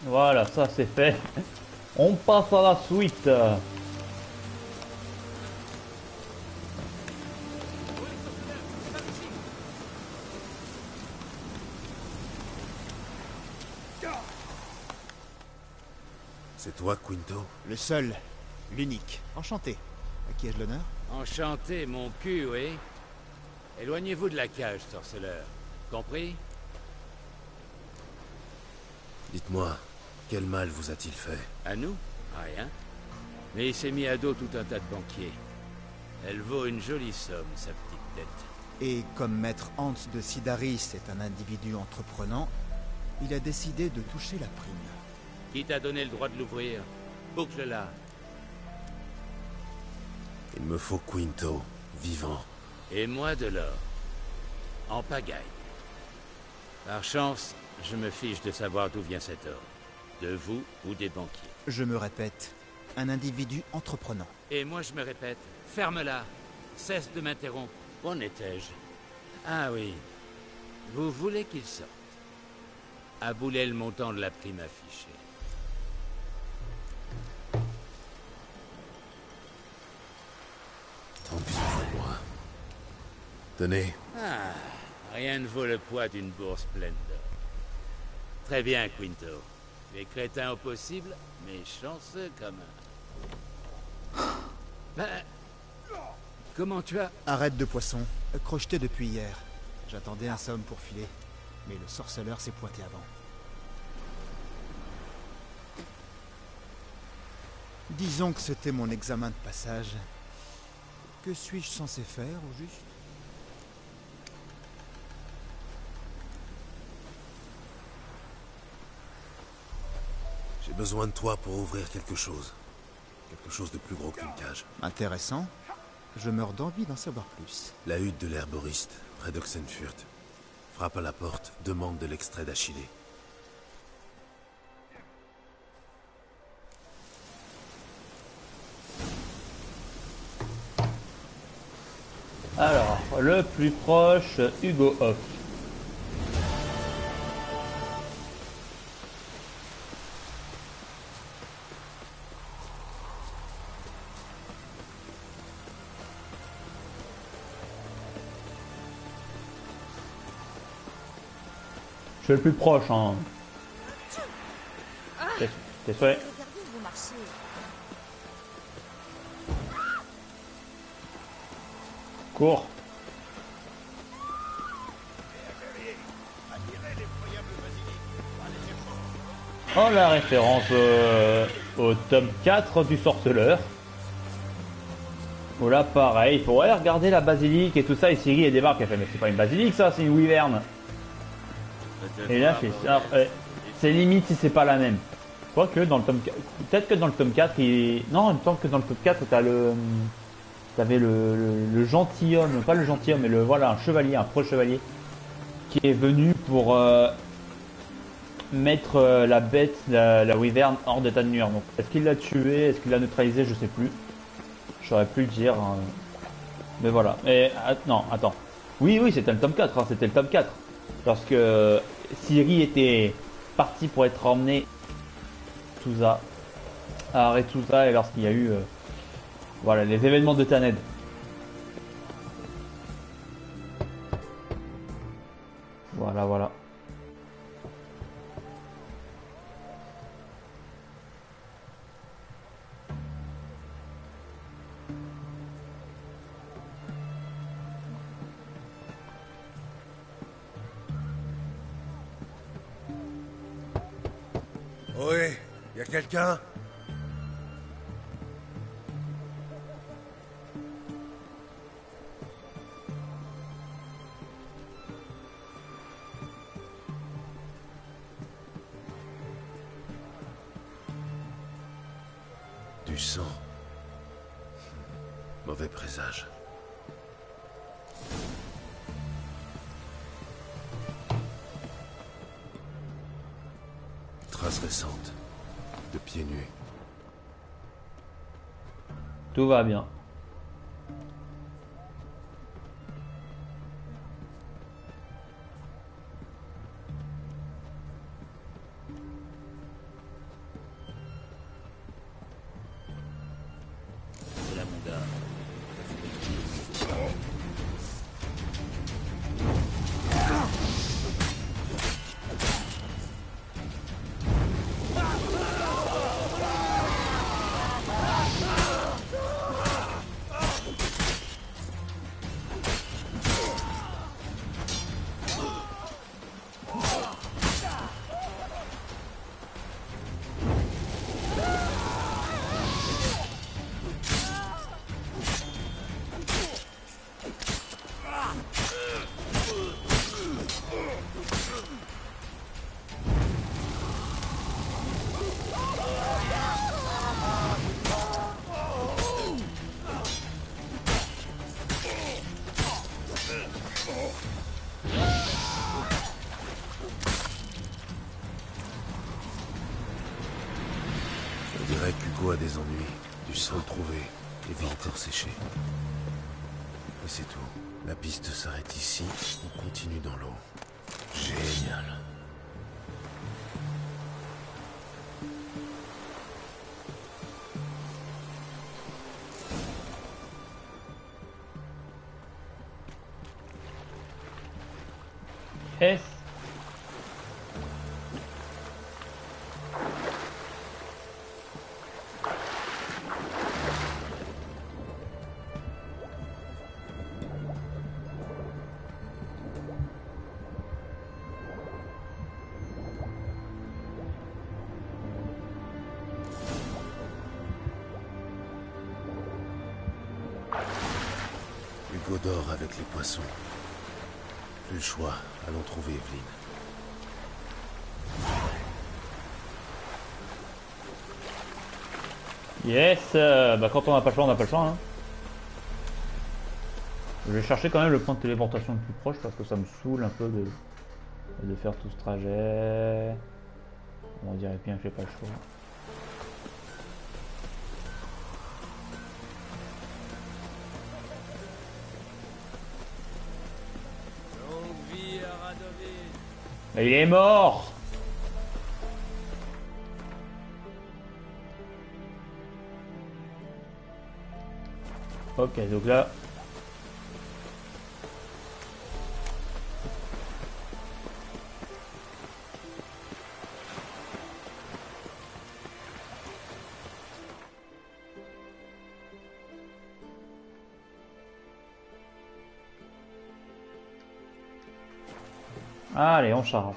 Voilà, ça c'est fait. On passe à la suite. C'est toi, Quinto? Le seul, l'unique. Enchanté. À qui ai-je l'honneur? Enchanté, mon cul, oui. Éloignez-vous de la cage, sorceleur. Compris? Dites-moi, quel mal vous a-t-il fait? À nous? Rien. Mais il s'est mis à dos tout un tas de banquiers. Elle vaut une jolie somme, sa petite tête. Et comme maître Hans de Sidaris est un individu entreprenant, il a décidé de toucher la prime. Qui t'a donné le droit de l'ouvrir? Boucle-la. Il me faut Quinto, vivant. Et moi de l'or. En pagaille. Par chance, je me fiche de savoir d'où vient cet or. De vous ou des banquiers. Je me répète, un individu entreprenant. Et moi je me répète, ferme-la. Cesse de m'interrompre. Où en étais-je? Ah oui. Vous voulez qu'il sorte. Aboulez le montant de la prime affichée. Tant pis pour moi. Tenez. Ah, rien ne vaut le poids d'une bourse pleine d'or. Très bien, Quinto. Tu es crétin au possible, mais chanceux quand même. Ben, comment tu as... Arrête de poisson. Crocheté depuis hier. J'attendais un somme pour filer. Mais le sorceleur s'est pointé avant. Disons que c'était mon examen de passage. Que suis-je censé faire, au juste? J'ai besoin de toi pour ouvrir quelque chose. Quelque chose de plus gros qu'une cage. Intéressant. Je meurs d'envie d'en savoir plus. La hutte de l'herboriste, près d'Oxenfurt. Frappe à la porte, demande de l'extrait d'Achillée. Alors, le plus proche, Hugo Hoff. suis le plus proche, hein. T'es souhait. Regardez où vous marchez. Cours. Oh, la référence au tome 4 du sorceleur. Voilà, pareil, il faudrait regarder la basilique et tout ça, et Ciri elle débarque, elle fait mais c'est pas une basilique ça, c'est une wyvern. Et là c'est ça, c'est limite si c'est pas la même. Quoique dans le tome 4, peut-être que dans le tome 4, non, il me semble que dans le tome 4 t'avais le gentilhomme, pas le gentilhomme, mais voilà, un chevalier, un pro-chevalier, qui est venu pour mettre la bête, la wyvern hors d'état de nuire. Donc est-ce qu'il l'a tué, est-ce qu'il l'a neutralisé, je sais plus. J'aurais pu le dire. Mais voilà. Et, non, attends. Oui, c'était le tome 4. Hein, c'était le tome 4. Lorsque Ciri était partie pour être emmenée à Aretusa et lorsqu'il y a eu voilà, les événements de Thanedd. Voilà. Ohé, y a quelqu'un? Du sang. Mauvais présage. Traces récentes. De pieds nus. Tout va bien. Voilà mon gars. On dirait qu'Hugo a des ennuis. Du sang trouvé et vite encore séché. Et c'est tout. La piste s'arrête ici. On continue dans l'eau. Génial. S. Hugo dort avec les poissons. Plus le choix, allons trouver Evelyn. Yes, bah quand on n'a pas le choix, on n'a pas le choix. Hein. Je vais chercher quand même le point de téléportation le plus proche parce que ça me saoule un peu de faire tout ce trajet. On dirait bien que j'ai pas le choix. Mais il est mort. Ok, donc là... Allez, on charge.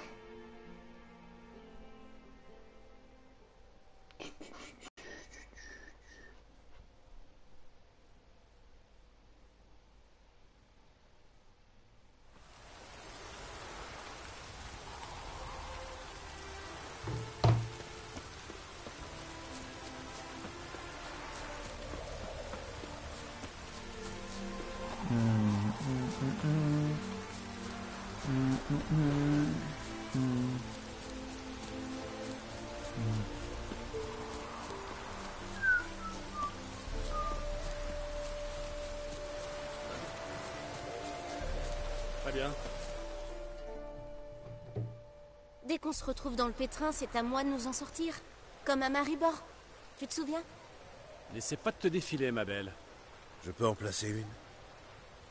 Très bien. Dès qu'on se retrouve dans le pétrin, c'est à moi de nous en sortir. Comme à Maribor. Tu te souviens? N'essaie pas de te défiler, ma belle. Je peux en placer une?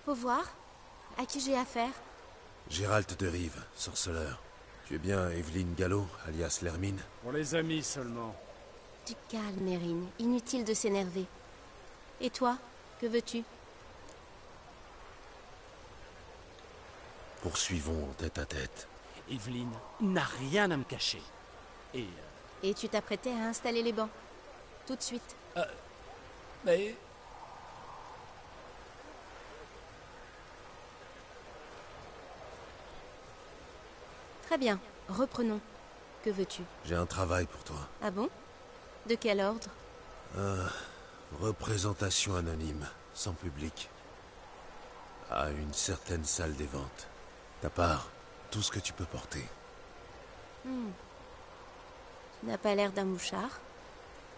Faut voir. À qui j'ai affaire? Gérald de Rive, sorceleur. Tu es bien Evelyne Gallo, alias l'Hermine? Pour les amis seulement. Du calme, Mérine. Inutile de s'énerver. Et toi, que veux-tu? Poursuivons en tête à tête. Evelyne n'a rien à me cacher. Et tu t'apprêtais à installer les bancs. Tout de suite. Mais... Très bien. Reprenons. Que veux-tu? J'ai un travail pour toi. Ah bon? De quel ordre? Représentation anonyme, sans public. À une certaine salle des ventes. Ta part, tout ce que tu peux porter. Tu n'as pas l'air d'un mouchard.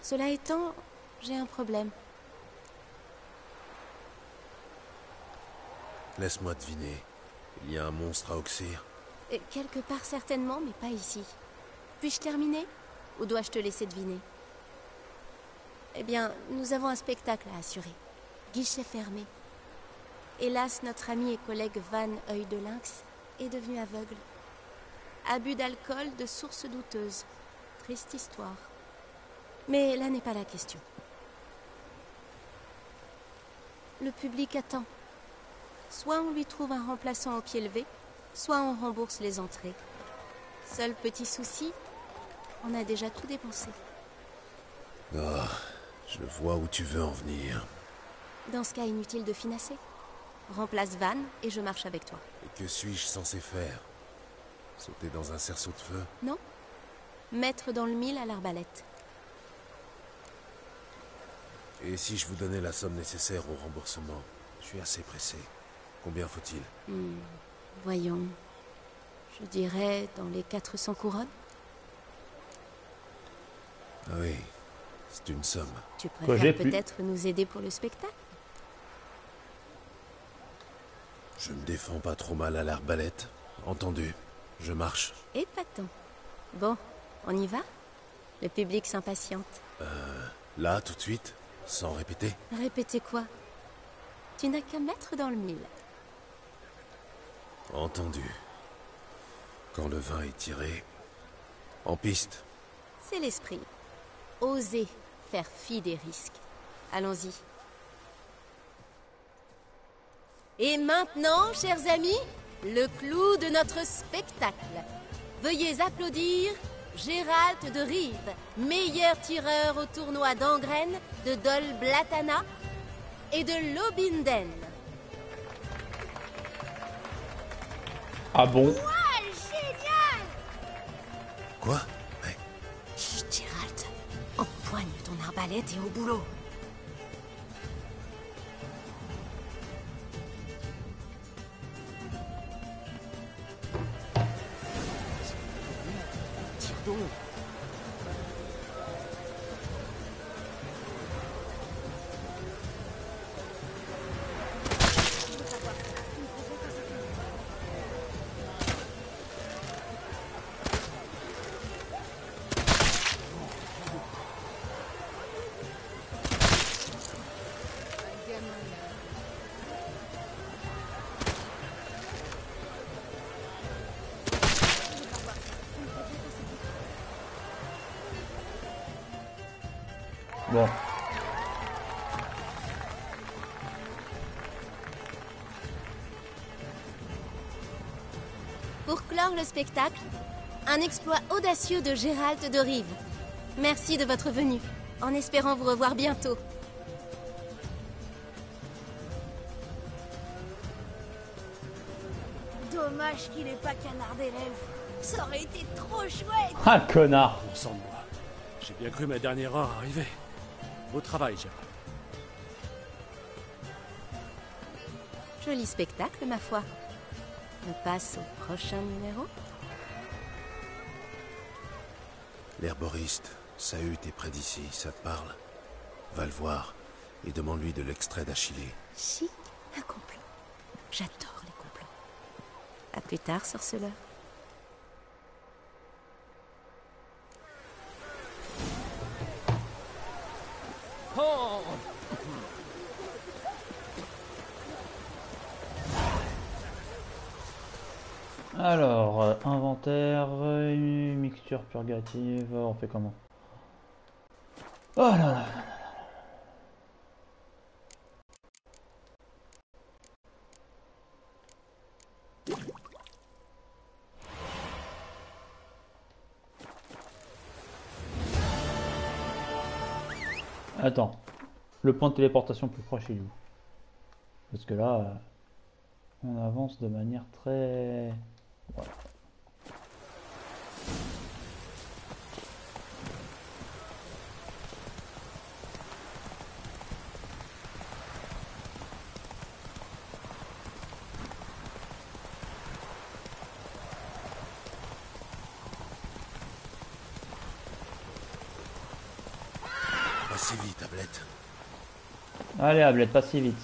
Cela étant, j'ai un problème. Laisse-moi deviner. Il y a un monstre à Oxyr. Quelque part certainement, mais pas ici. Puis-je terminer? Ou dois-je te laisser deviner? Eh bien, nous avons un spectacle à assurer. Guichet fermé. Hélas, notre ami et collègue Van Œil de Lynx est devenu aveugle. Abus d'alcool de sources douteuses. Triste histoire. Mais là n'est pas la question. Le public attend. Soit on lui trouve un remplaçant au pied levé, soit on rembourse les entrées. Seul petit souci, on a déjà tout dépensé. Oh, je vois où tu veux en venir. Dans ce cas, inutile de finasser. Remplace Van et je marche avec toi. Et que suis-je censé faire? Sauter dans un cerceau de feu? Non. Mettre dans le mille à l'arbalète. Et si je vous donnais la somme nécessaire au remboursement? Je suis assez pressé. Combien faut-il? Voyons. Je dirais dans les 400 couronnes. Ah oui, c'est une somme. Tu préfères peut-être nous aider pour le spectacle? Je me défends pas trop mal à l'arbalète. Entendu. Je marche. Épatant. Bon, on y va? Le public s'impatiente. Là, tout de suite? Sans répéter? Répéter quoi? Tu n'as qu'à mettre dans le mille. Entendu. Quand le vin est tiré... En piste. C'est l'esprit. Oser faire fi des risques. Allons-y. Et maintenant, chers amis, le clou de notre spectacle. Veuillez applaudir Gérald de Rive, meilleur tireur au tournoi d'Angren, de Dol Blatana et de Lobinden. Ah bon? Ouais, génial! Quoi? Mais... Chut, Gérald. Empoigne ton arbalète et au boulot. Tire donc. Bon. Pour clore le spectacle, un exploit audacieux de Gérald de Rive. Merci de votre venue, en espérant vous revoir bientôt. Dommage qu'il ait pas canardé l'elfe. Ça aurait été trop chouette. Ah, connard! On sent de moi. J'ai bien cru ma dernière heure arriver. Beau travail, Gérald. Joli spectacle, ma foi. On passe au prochain numéro. L'herboriste, Sahut est près d'ici, ça te parle? Va le voir et demande-lui de l'extrait d'Achillée. Chic, un complot. J'adore les complots. À plus tard, sorceleur. Oh. Alors, inventaire, mixture purgative, on fait comment? Oh là là. Attends, le point de téléportation plus proche est où? Parce que là, on avance de manière très... Voilà. Pas si vite, Ablette. Allez, Ablette, pas si vite.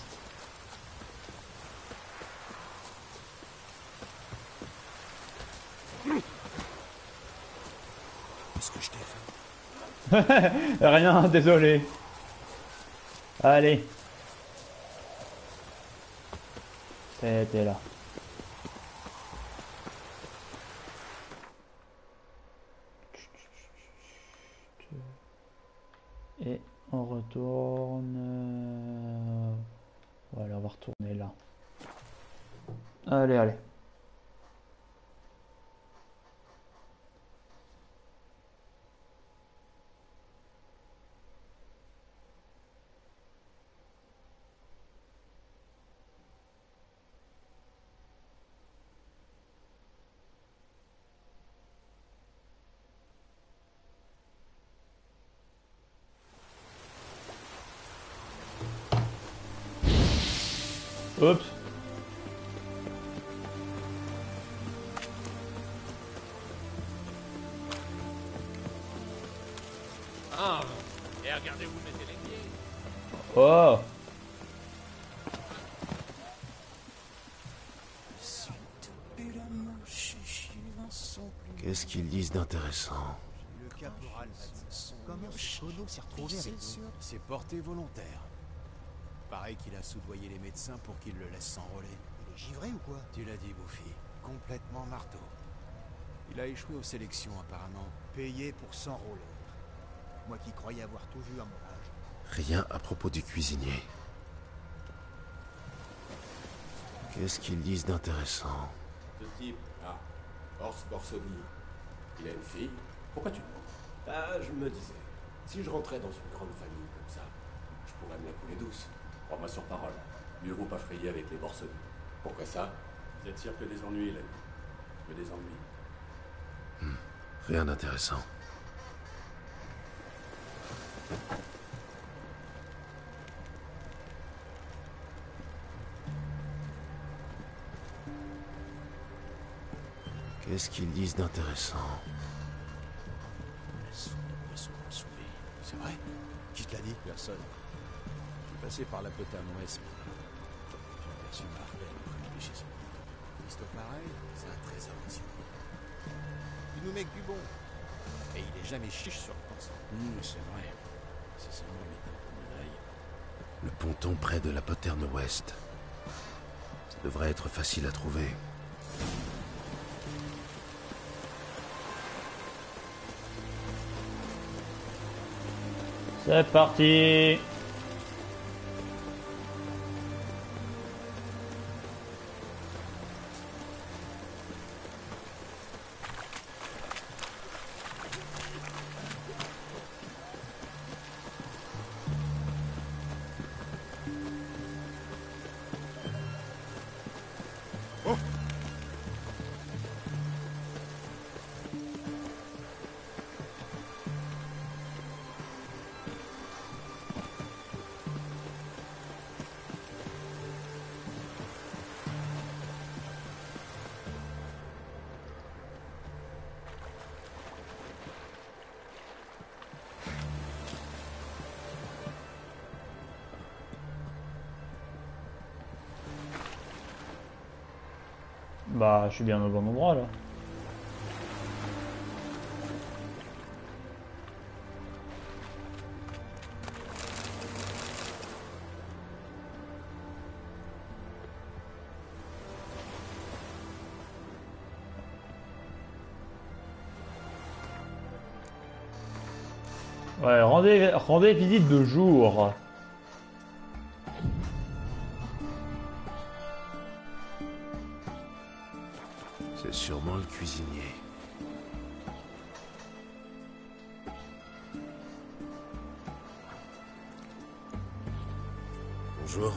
Qu'est-ce que je t'ai fait? Rien, désolé. Allez. C'était là. Et on retourne... Voilà, on va retourner là. Allez, allez. Oups. Ah, et regardez où vous mettez les pieds. Oh. Qu'est-ce qu'ils disent d'intéressant? Le caporal m'a dit. Comment ce Kono s'est retrouvé avec vous? C'est porté volontaire. Pareil qu'il a soudoyé les médecins pour qu'ils le laissent s'enrôler. Il est givré ou quoi? Tu l'as dit, Bouffi. Complètement marteau. Il a échoué aux sélections, apparemment. Payé pour s'enrôler. Moi qui croyais avoir tout vu à mon âge. Rien à propos du cuisinier. Qu'est-ce qu'ils disent d'intéressant? Ce type, Horst Borsodi, il a une fille. Pourquoi tu demandes? Ah, je me disais, si je rentrais dans une grande famille comme ça, je pourrais me la couler douce. Crois-moi sur parole. Mieux vaut pas frayer avec les Borsodi. Pourquoi ça? Vous êtes sûr que des ennuis, l'ami? Que des ennuis. Rien d'intéressant. Qu'est-ce qu'ils disent d'intéressant? C'est vrai? Qui te l'a dit? Personne. Je suis passé par la poterne ouest. J'ai aperçu Marlène connue chez son couteau. Une histoire pareille, c'est un trésor aussi. Il nous met que du bon. Et il est jamais chiche sur le pense. C'est vrai. C'est seulement il est un peu médaille. Le ponton près de la poterne ouest. Ça devrait être facile à trouver. C'est parti. Bah, je suis bien au bon endroit là. Ouais, rendez visite de jour. C'est sûrement le cuisinier. Bonjour.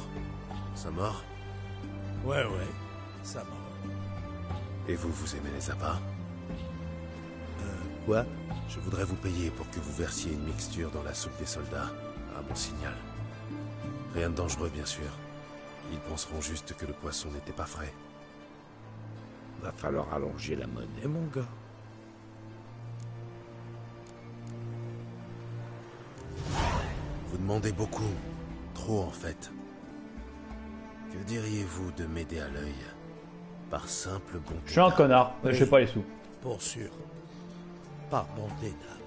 Ça mord? Ouais, ça mord. Et vous, vous aimez les appâts? Quoi? Je voudrais vous payer pour que vous versiez une mixture dans la soupe des soldats, à mon signal. Rien de dangereux, bien sûr. Ils penseront juste que le poisson n'était pas frais. Va falloir allonger la monnaie, mon gars. Vous demandez beaucoup. Trop, en fait. Que diriez-vous de m'aider à l'œil? Par simple bonté. Je suis un connard, je sais pas les sous. Pour sûr. Par bonté d'âme.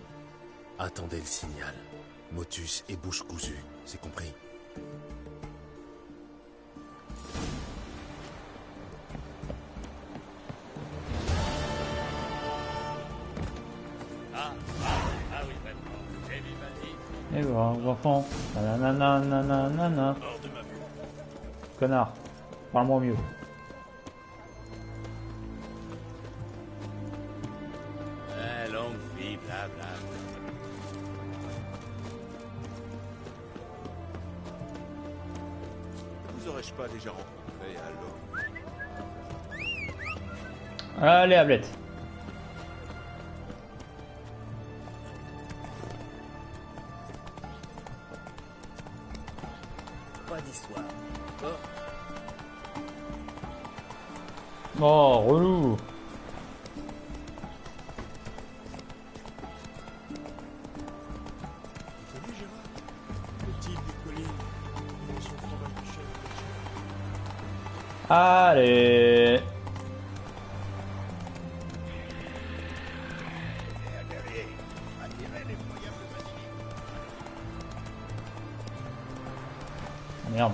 Attendez le signal. Motus et bouche cousue, c'est compris? Oui, vraiment. J'ai vu ma vie. Et voilà, enfant. Nanana. Connard. Parle-moi mieux. Longue vie, blabla. Vous aurais-je pas déjà rencontré à l'eau? Allez, Ablette. Pas d'histoire. Oh, relou. Salut Gérard. Le type des collines. Il a son fromage de chèvre. Allez. Merde.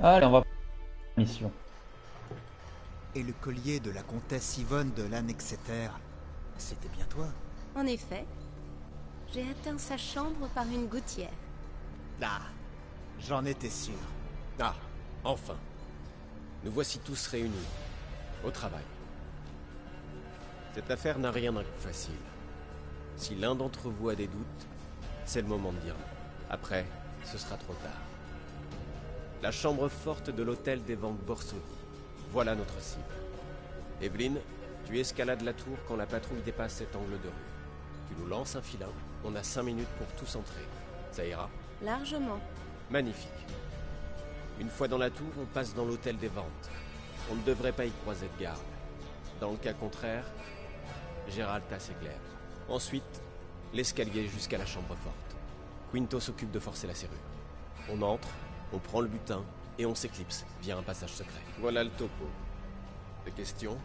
Allez, on va mission. Et le collier de la comtesse Yvonne de Lanexeter, c'était bien toi? En effet, j'ai atteint sa chambre par une gouttière. Ah, j'en étais sûr. Ah, enfin. Nous voici tous réunis. Au travail. Cette affaire n'a rien d'un coup facile. Si l'un d'entre vous a des doutes, c'est le moment de dire non. Après, ce sera trop tard. La chambre forte de l'hôtel des ventes Borsodi. Voilà notre cible. Evelyn, tu escalades la tour quand la patrouille dépasse cet angle de rue. Tu nous lances un filin, on a 5 minutes pour tous entrer. Ça ira? Largement. Magnifique. Une fois dans la tour, on passe dans l'hôtel des ventes. On ne devrait pas y croiser de garde. Dans le cas contraire, Gérald t'assègle. Ensuite, l'escalier jusqu'à la chambre forte. Quinto s'occupe de forcer la serrure. On entre, on prend le butin et on s'éclipse via un passage secret. Voilà le topo. Des questions?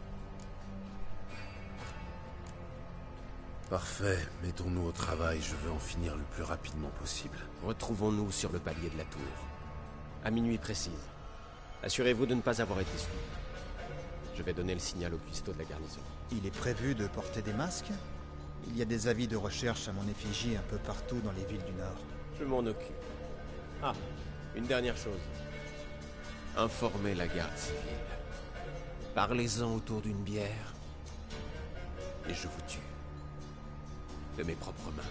Parfait, mettons-nous au travail, je veux en finir le plus rapidement possible. Retrouvons-nous sur le palier de la tour. À minuit précise. Assurez-vous de ne pas avoir été suivi. Je vais donner le signal au cuistot de la garnison. Il est prévu de porter des masques? Il y a des avis de recherche à mon effigie un peu partout dans les villes du Nord. Je m'en occupe. Ah, une dernière chose. Informez la garde civile. Parlez-en autour d'une bière. Et je vous tue. De mes propres mains.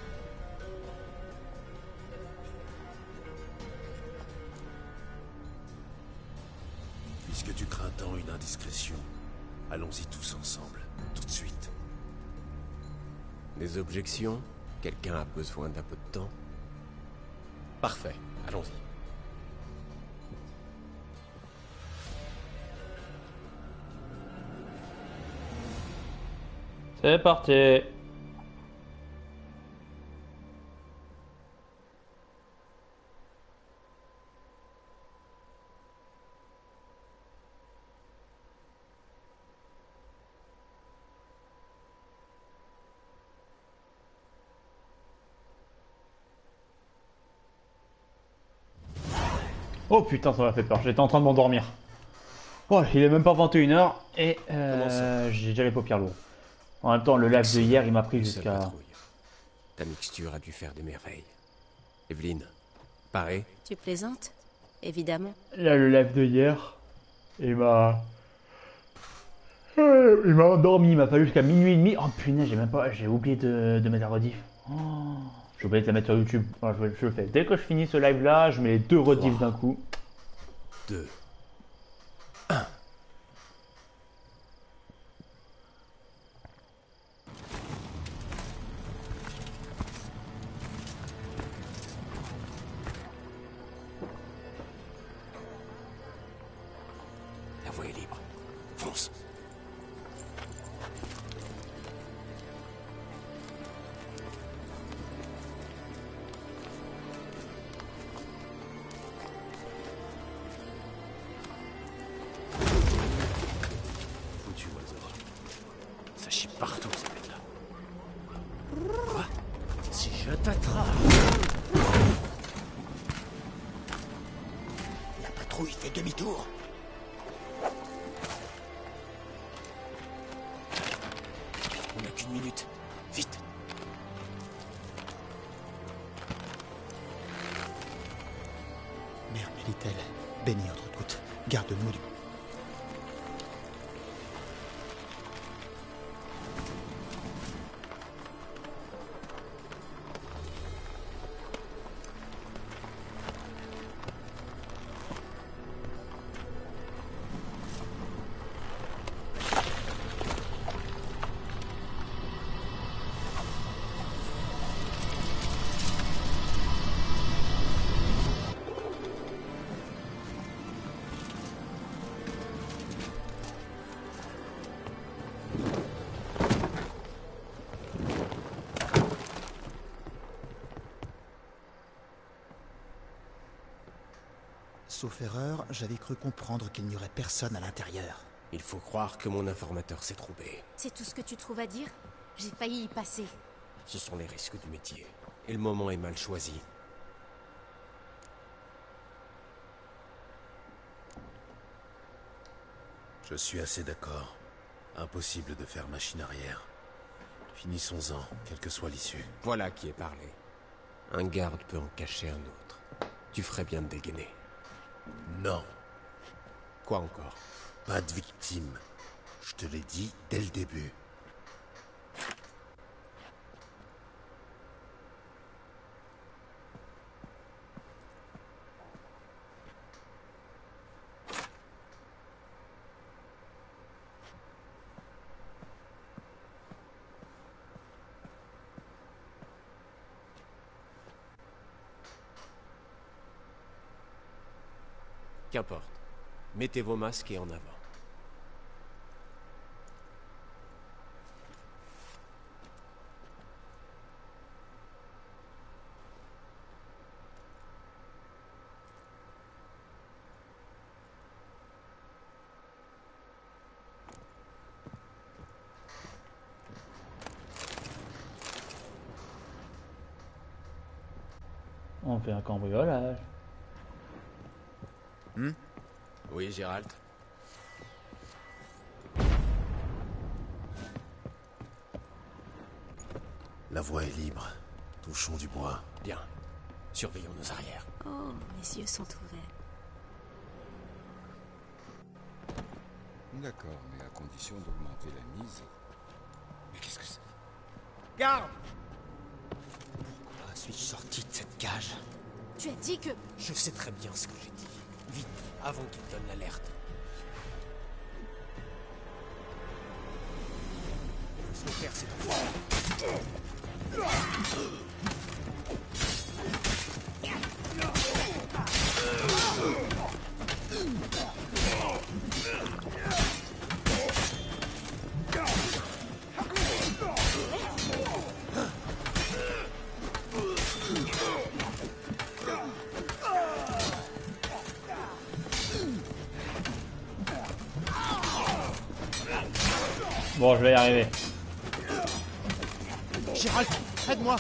Puisque tu crains tant une indiscrétion, allons-y tous ensemble, tout de suite. Des objections? Quelqu'un a besoin d'un peu de temps? Parfait, allons-y. C'est parti. Oh putain, ça m'a fait peur, j'étais en train de m'endormir. Oh, il est même pas 21h et j'ai déjà les paupières lourdes. En même temps, le live de hier, il m'a pris jusqu'à... Ta mixture a dû faire des merveilles. Evelyne, pareil? Tu plaisantes? Évidemment. Là, le live de hier, il m'a endormi, il m'a fallu jusqu'à minuit et demi. Oh punaise, j'ai oublié de mettre la rediff. Oh, j'ai oublié de la mettre sur YouTube. Oh, je le fais. Dès que je finis ce live là, je mets les 2 rediffs d'un coup. 2, 1. La voie est libre. Fonce. Foutu oiseau. Ça chie partout, ces bêtes-là. Quoi? Si je t'attrape. La patrouille fait demi-tour. On n'a qu'une minute. Vite. Mère Mélitel, bénis entre toutes. Garde-nous du... Sauf erreur, j'avais cru comprendre qu'il n'y aurait personne à l'intérieur. Il faut croire que mon informateur s'est trompé. C'est tout ce que tu trouves à dire? J'ai failli y passer. Ce sont les risques du métier. Et le moment est mal choisi. Je suis assez d'accord. Impossible de faire machine arrière. Finissons-en, quelle que soit l'issue. Voilà qui est parlé. Un garde peut en cacher un autre. Tu ferais bien de dégainer. Non. Quoi encore? Pas de victime. Je te l'ai dit dès le début. Qu'importe. Mettez vos masques et en avant. On fait un cambriolage. Oui, Gérald. La voie est libre. Touchons du bois. Bien. Surveillons nos arrières. Oh, mes yeux sont ouverts. D'accord, mais à condition d'augmenter la mise. Mais qu'est-ce que c'est? Garde! Pourquoi suis-je sorti de cette cage? Tu as dit que... Je sais très bien ce que j'ai dit. Vite, avant qu'il donne l'alerte. Il faut se le faire, cet enfant. Bon, je vais y arriver. Gérald, aide-moi.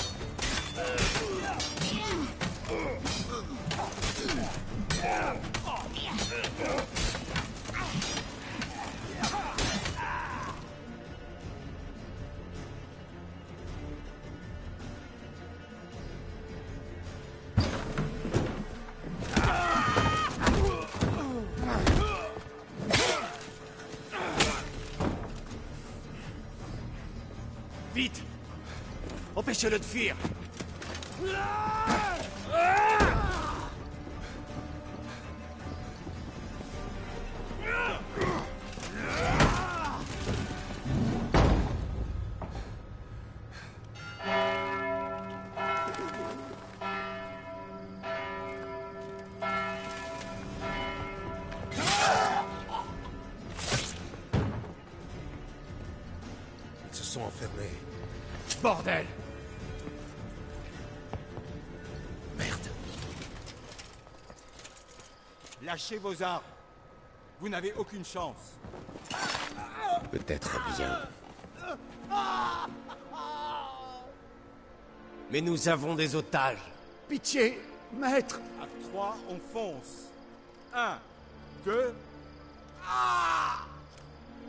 Vite! Empêchez-le de fuir! Ils se sont enfermés. Bordel! Merde. Lâchez vos armes. Vous n'avez aucune chance. Peut-être bien. Mais nous avons des otages. Pitié, maître. À 3, on fonce. 1, 2...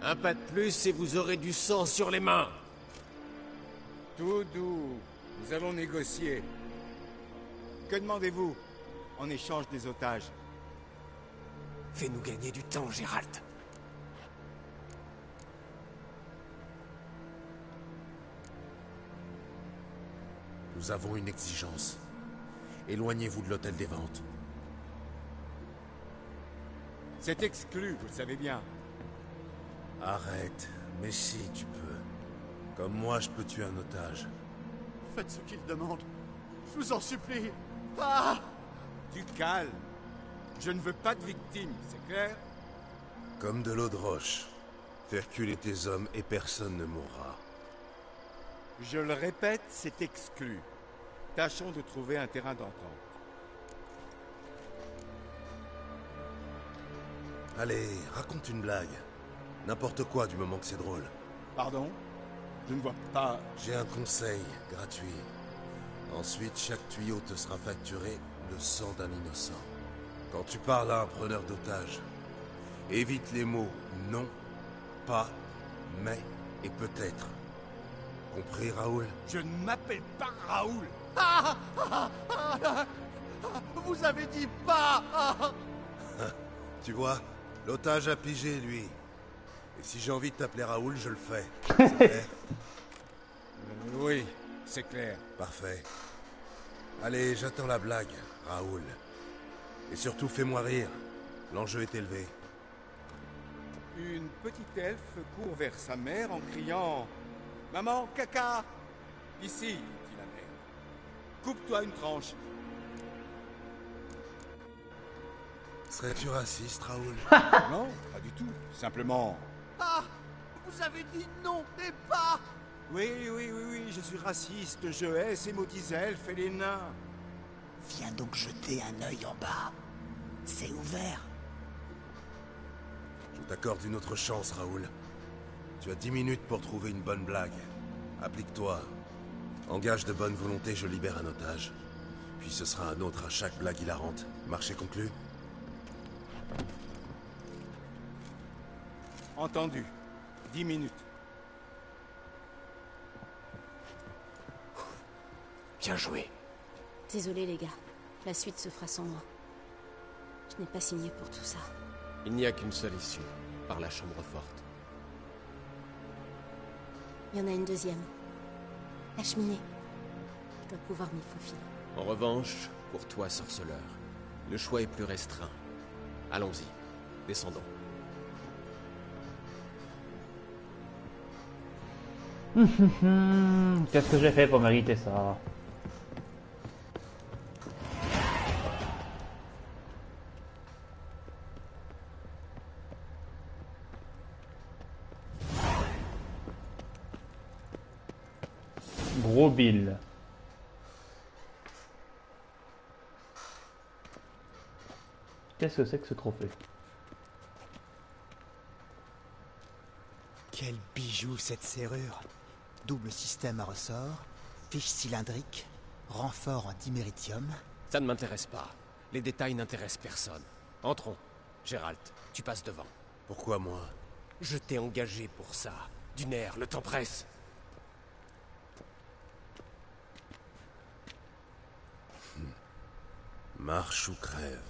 Un pas de plus et vous aurez du sang sur les mains. Tout doux. Nous allons négocier. Que demandez-vous en échange des otages? Fais-nous gagner du temps, Gérald. Nous avons une exigence. Éloignez-vous de l'hôtel des ventes. C'est exclu, vous le savez bien. Arrête. Mais si, tu peux. Comme moi, je peux tuer un otage. Faites ce qu'il demande. Je vous en supplie. Pas. Du calme. Je ne veux pas de victimes, c'est clair? Comme de l'eau de roche. Fais reculer tes hommes et personne ne mourra. Je le répète, c'est exclu. Tâchons de trouver un terrain d'entente. Allez, raconte une blague. N'importe quoi du moment que c'est drôle. Pardon? Je ne vois pas... J'ai un conseil gratuit. Ensuite, chaque tuyau te sera facturé le sang d'un innocent. Quand tu parles à un preneur d'otages, évite les mots non, pas, mais et peut-être. Compris, Raoul? Je ne m'appelle pas Raoul. Vous avez dit pas. Tu vois, l'otage a pigé, lui. Et si j'ai envie de t'appeler Raoul, je le fais. C'est clair? Oui, c'est clair. Parfait. Allez, j'attends la blague, Raoul. Et surtout, fais-moi rire. L'enjeu est élevé. Une petite elfe court vers sa mère en criant « Maman, caca !»« Ici, dit la mère. Coupe-toi une tranche. » Serais-tu raciste, Raoul? Non, pas du tout. Simplement... Vous avez dit non et pas. Oui, je suis raciste. Je hais ces maudits elfes et les nains. Viens donc jeter un œil en bas. C'est ouvert. Je t'accorde une autre chance, Raoul. Tu as 10 minutes pour trouver une bonne blague. Applique-toi. Engage de bonne volonté, je libère un otage. Puis ce sera un autre à chaque blague hilarante. Marché conclu? Entendu. 10 minutes. Bien joué. Désolé les gars, la suite se fera sans moi. Je n'ai pas signé pour tout ça. Il n'y a qu'une seule issue, par la chambre forte. Il y en a une deuxième. La cheminée. Je dois pouvoir m'y faufiler. En revanche, pour toi, sorceleur, le choix est plus restreint. Allons-y, descendons. Qu'est-ce que j'ai fait pour mériter ça? Gros Bill. Qu'est-ce que c'est que ce trophée? Quel bijou cette serrure. Double système à ressort, fiche cylindrique, renfort en diméritium. Ça ne m'intéresse pas. Les détails n'intéressent personne. Entrons. Gérald, tu passes devant. Pourquoi moi? Je t'ai engagé pour ça. Dunaire, le temps presse. Marche ou crève.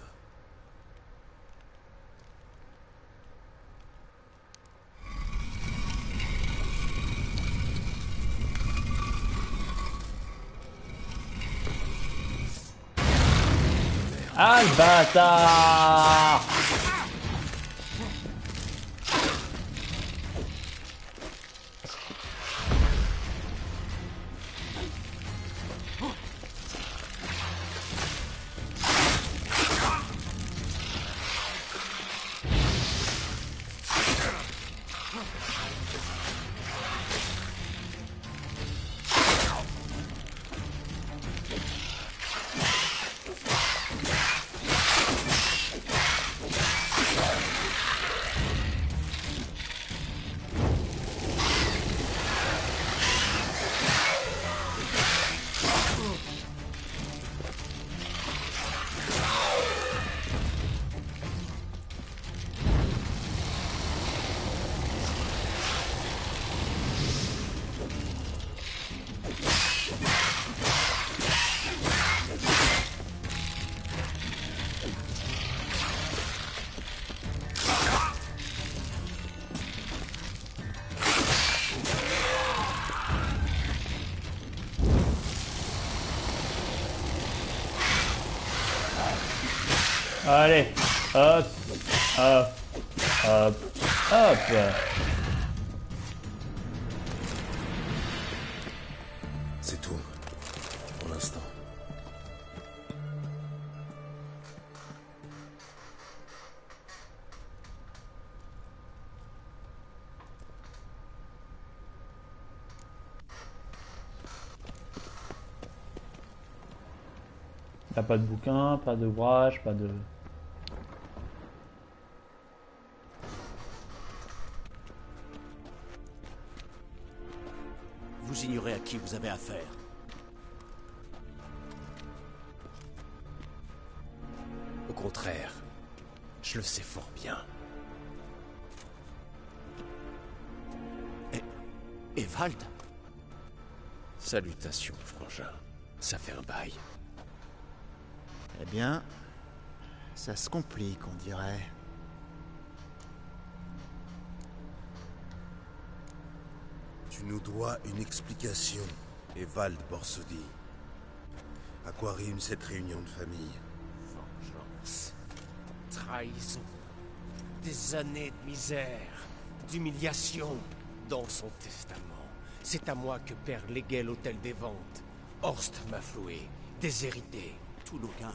Ah le bâtard! Allez, hop, hop, hop, hop. C'est tout, pour l'instant. T'as pas de bouquin, pas d'ouvrage, pas de... Vous ignorez à qui vous avez affaire. Au contraire, je le sais fort bien. Et Vald? Salutations, frangin. Ça fait un bail. Eh bien, ça se complique, on dirait. Tu nous dois une explication, Evald Borsodi. À quoi rime cette réunion de famille? Vengeance. Trahison. Des années de misère. D'humiliation. Dans son testament, c'est à moi que Père léguait l'Hôtel des Ventes. Horst m'a floué. Déshérité. Tous nos gains,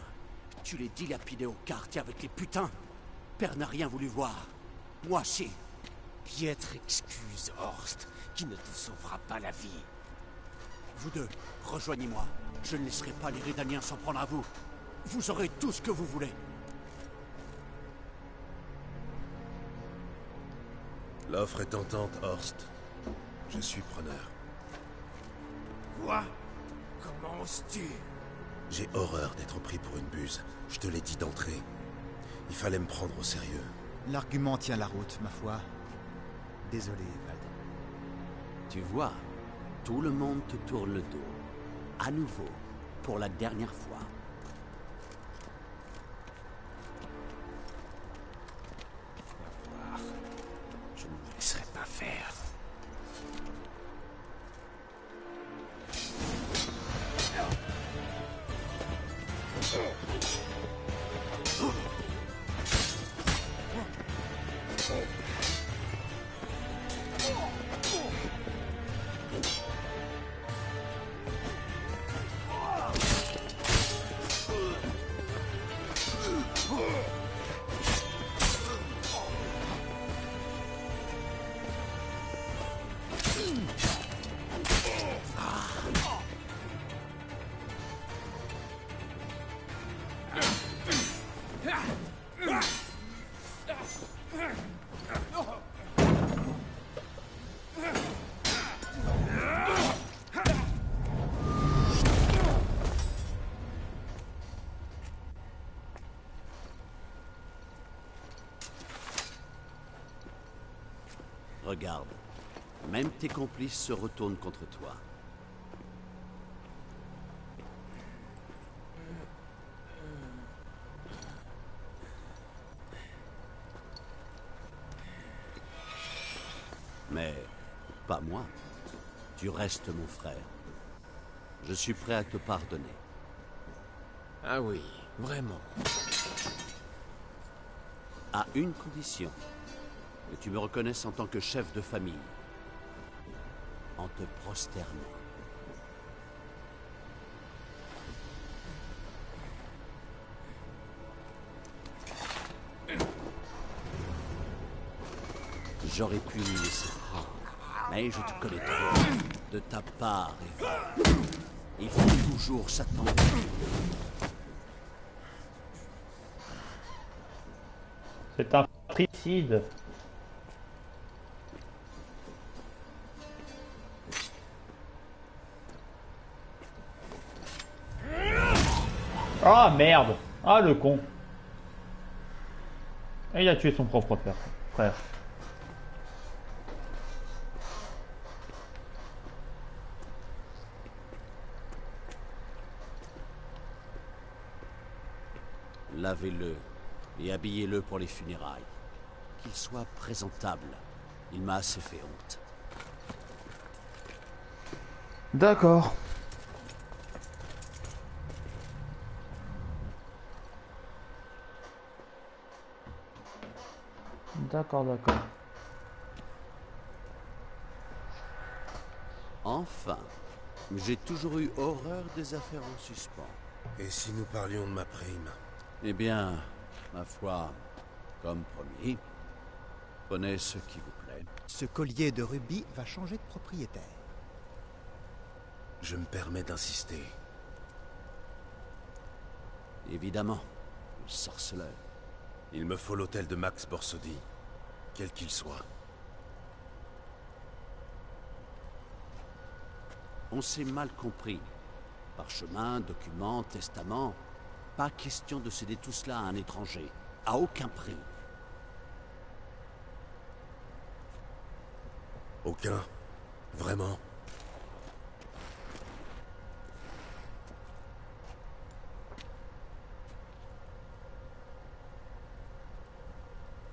tu les dilapidais au quartier avec les putains. Père n'a rien voulu voir. Moi, si. Piètre excuse, Horst, qui ne te sauvera pas la vie. Vous deux, rejoignez-moi. Je ne laisserai pas les Redaniens s'en prendre à vous. Vous aurez tout ce que vous voulez. L'offre est tentante, Horst. Je suis preneur. Quoi? Comment oses-tu? J'ai horreur d'être pris pour une buse. Je te l'ai dit d'entrée. Il fallait me prendre au sérieux. L'argument tient la route, ma foi. Désolé, Vald. Tu vois, tout le monde te tourne le dos. À nouveau, pour la dernière fois. Va voir. Je ne me laisserai pas faire. Regarde, même tes complices se retournent contre toi. Mais pas moi. Tu restes mon frère. Je suis prêt à te pardonner. Ah oui, vraiment. À une condition. Que tu me reconnaisses en tant que chef de famille. En te prosternant. J'aurais pu m'y laisser prendre, mais je te connais trop. De ta part, Eva. Il faut toujours s'attendre. C'est un fratricide. Ah merde. Ah le con. Et il a tué son propre frère. Lavez-le et habillez-le pour les funérailles. Qu'il soit présentable. Il m'a assez fait honte. D'accord. D'accord. Enfin, j'ai toujours eu horreur des affaires en suspens. Et si nous parlions de ma prime? Eh bien, ma foi, comme promis, prenez ce qui vous plaît. Ce collier de rubis va changer de propriétaire. Je me permets d'insister. Évidemment, le sorceleur. Il me faut l'hôtel de Max Borsodi, quel qu'il soit. On s'est mal compris. Parchemin, documents, testament. Pas question de céder tout cela à un étranger. À aucun prix. Aucun? Vraiment?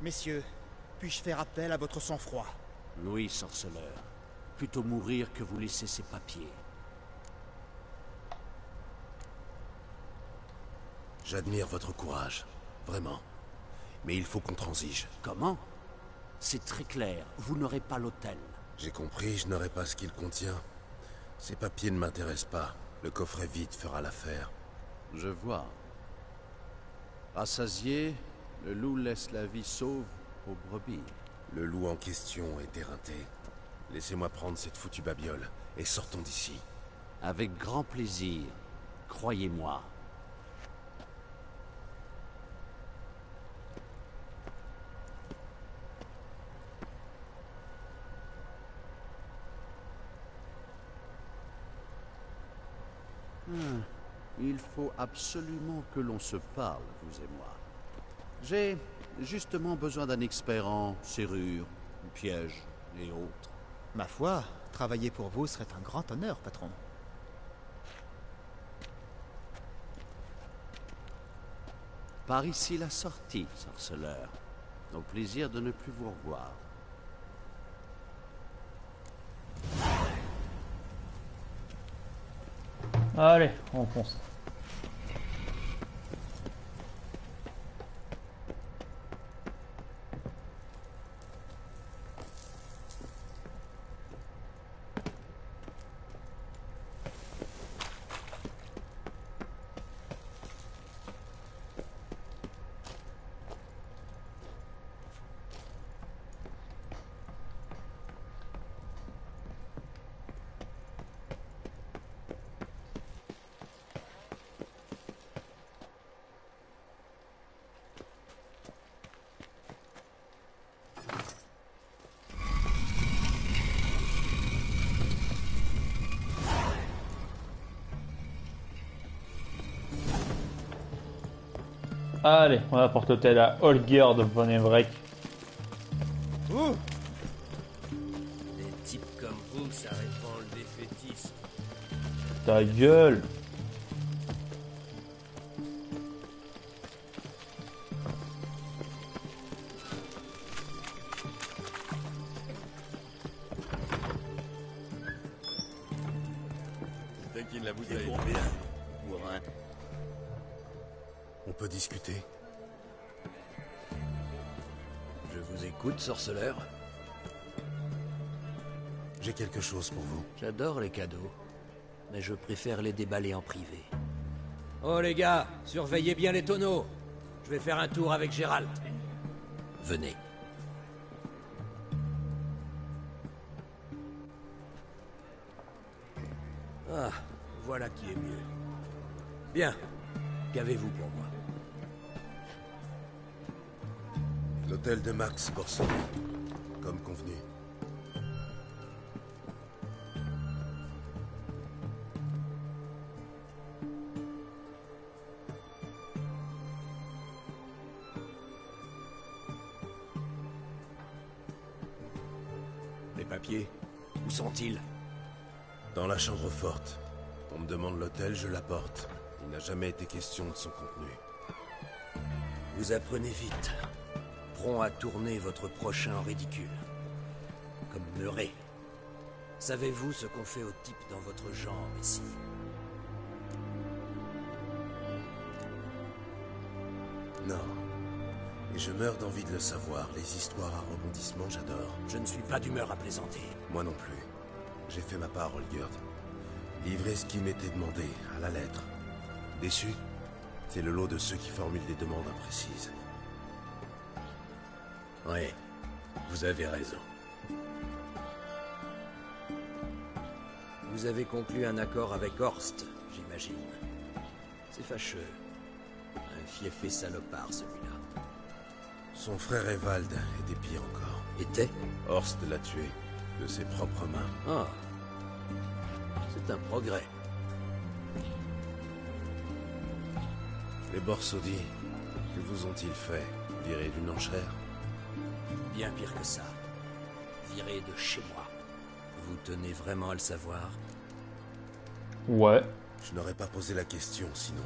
Messieurs, puis-je faire appel à votre sang-froid? Oui, sorceleur. Plutôt mourir que vous laisser ces papiers. J'admire votre courage, vraiment. Mais il faut qu'on transige. Comment? C'est très clair, vous n'aurez pas l'hôtel. J'ai compris, je n'aurai pas ce qu'il contient. Ces papiers ne m'intéressent pas. Le coffret vide fera l'affaire. Je vois. Rassasié, le loup laisse la vie sauve aux brebis. Le loup en question est éreinté. Laissez-moi prendre cette foutue babiole et sortons d'ici. Avec grand plaisir, croyez-moi. Il faut absolument que l'on se parle, vous et moi. J'ai justement besoin d'un expert en serrures, pièges et autres. Ma foi, travailler pour vous serait un grand honneur, patron. Par ici la sortie, sorceleur. Au plaisir de ne plus vous revoir. Allez, on fonce. Allez, on va porter l'hôtel à Holger de von Emmerich. ça répand le défaitisme. Ta gueule. Dès qu'il la C'est bouteille. combien pour un... On peut discuter. Je vous écoute, sorceleur. J'ai quelque chose pour vous. J'adore les cadeaux, mais je préfère les déballer en privé. Oh les gars, surveillez bien les tonneaux. Je vais faire un tour avec Gérald. Venez. Ah, voilà qui est mieux. Bien. Qu'avez-vous pour moi? L'hôtel de Max Borsoni, comme convenu. Les papiers, où sont-ils? Dans la chambre forte. On me demande l'hôtel, je l'apporte. Il n'a jamais été question de son contenu. Vous apprenez vite. Prompt à tourner votre prochain en ridicule. Comme Murray. Savez-vous ce qu'on fait aux types dans votre genre ici? Non. Et je meurs d'envie de le savoir. Les histoires à rebondissement, j'adore. Je ne suis pas d'humeur à plaisanter. Moi non plus. J'ai fait ma part, Olgerd. Livré ce qui m'était demandé, à la lettre. Déçu? C'est le lot de ceux qui formulent des demandes imprécises. Oui, vous avez raison. Vous avez conclu un accord avec Horst, j'imagine. C'est fâcheux. Un fiefé salopard, celui-là. Son frère Evald était pire encore. Était? Horst l'a tué, de ses propres mains. Ah. C'est un progrès. Les Borsodi, que vous ont-ils fait? Viré d'une enchère? Bien pire que ça. Viré de chez moi. Vous tenez vraiment à le savoir? Ouais. Je n'aurais pas posé la question, sinon.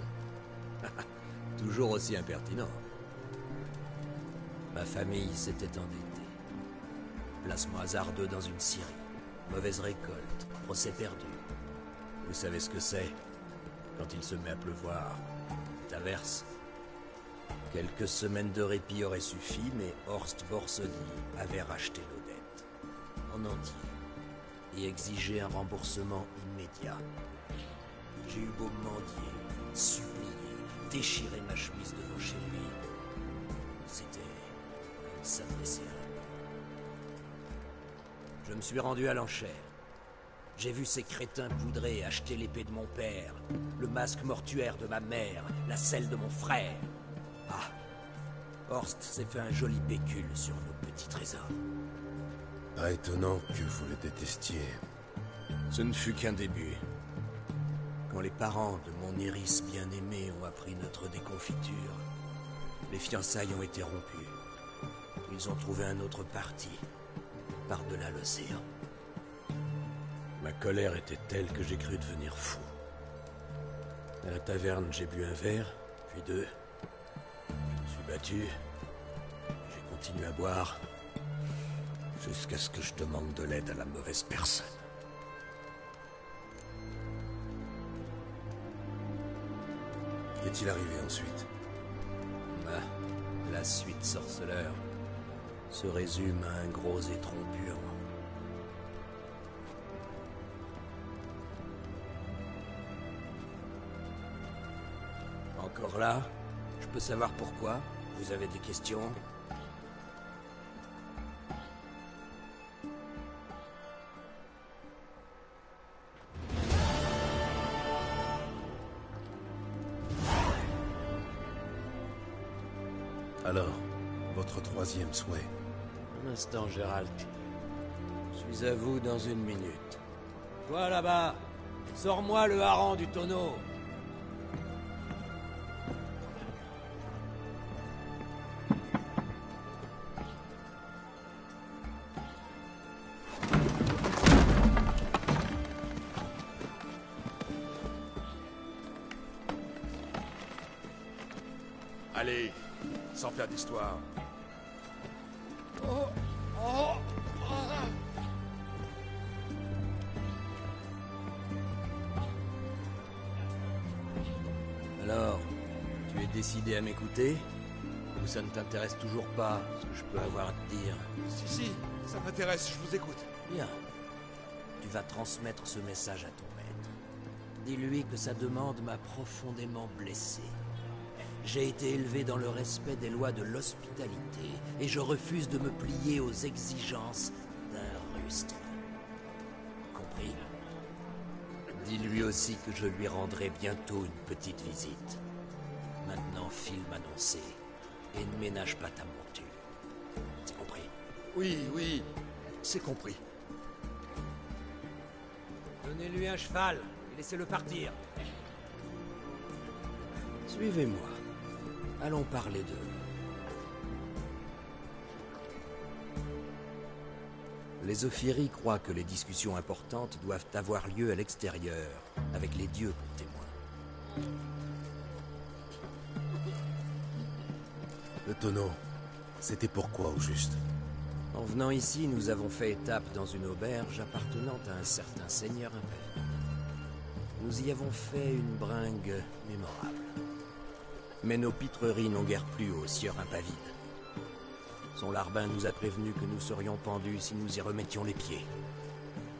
Toujours aussi impertinent. Ma famille s'était endettée. Placement hasardeux dans une scierie. Mauvaise récolte. Procès perdu. Vous savez ce que c'est? Quand il se met à pleuvoir. Averse. Quelques semaines de répit auraient suffi, mais Horst Borsodi avait racheté l'Odette. En entier. Et exigé un remboursement immédiat. J'ai eu beau mendier, supplier, déchirer ma chemise devant chez lui. C'était comme s'adresser à la mort. Je me suis rendu à l'enchère. J'ai vu ces crétins poudrés acheter l'épée de mon père, le masque mortuaire de ma mère, la selle de mon frère. Ah, Horst s'est fait un joli pécule sur nos petits trésors. Pas étonnant que vous le détestiez. Ce ne fut qu'un début. Quand les parents de mon Iris bien-aimé ont appris notre déconfiture, les fiançailles ont été rompues. Ils ont trouvé un autre parti, par-delà l'océan. Ma colère était telle que j'ai cru devenir fou. À la taverne, j'ai bu un verre, puis deux. Je me suis battu. J'ai continué à boire. Jusqu'à ce que je demande de l'aide à la mauvaise personne. Qu'est-il arrivé ensuite? La suite, sorceleur, se résume à un gros étron pur. Encore là? Je peux savoir pourquoi? Vous avez des questions? Alors, votre troisième souhait? Un instant, Gérald. Je suis à vous dans une minute. Toi là-bas, sors-moi le hareng du tonneau. Allez, sans faire d'histoire. Alors, tu es décidé à m'écouter? Ou ça ne t'intéresse toujours pas, ce que je peux avoir à te dire? Si, ça m'intéresse, je vous écoute. Bien. Tu vas transmettre ce message à ton maître. Dis-lui que sa demande m'a profondément blessé. J'ai été élevé dans le respect des lois de l'hospitalité, et je refuse de me plier aux exigences d'un rustre. Compris? Dis-lui aussi que je lui rendrai bientôt une petite visite. Maintenant, file m'annoncer, et ne ménage pas ta monture. C'est compris? Oui, c'est compris. Donnez-lui un cheval, et laissez-le partir. Suivez-moi. Allons parler d'eux. Les Ophiris croient que les discussions importantes doivent avoir lieu à l'extérieur, avec les dieux pour témoins. Le tonneau, c'était pourquoi au juste? En venant ici, nous avons fait étape dans une auberge appartenant à un certain seigneur impérial. Nous y avons fait une bringue mémorable. Mais nos pitreries n'ont guère plu au sieur impavide. Son larbin nous a prévenu que nous serions pendus si nous y remettions les pieds.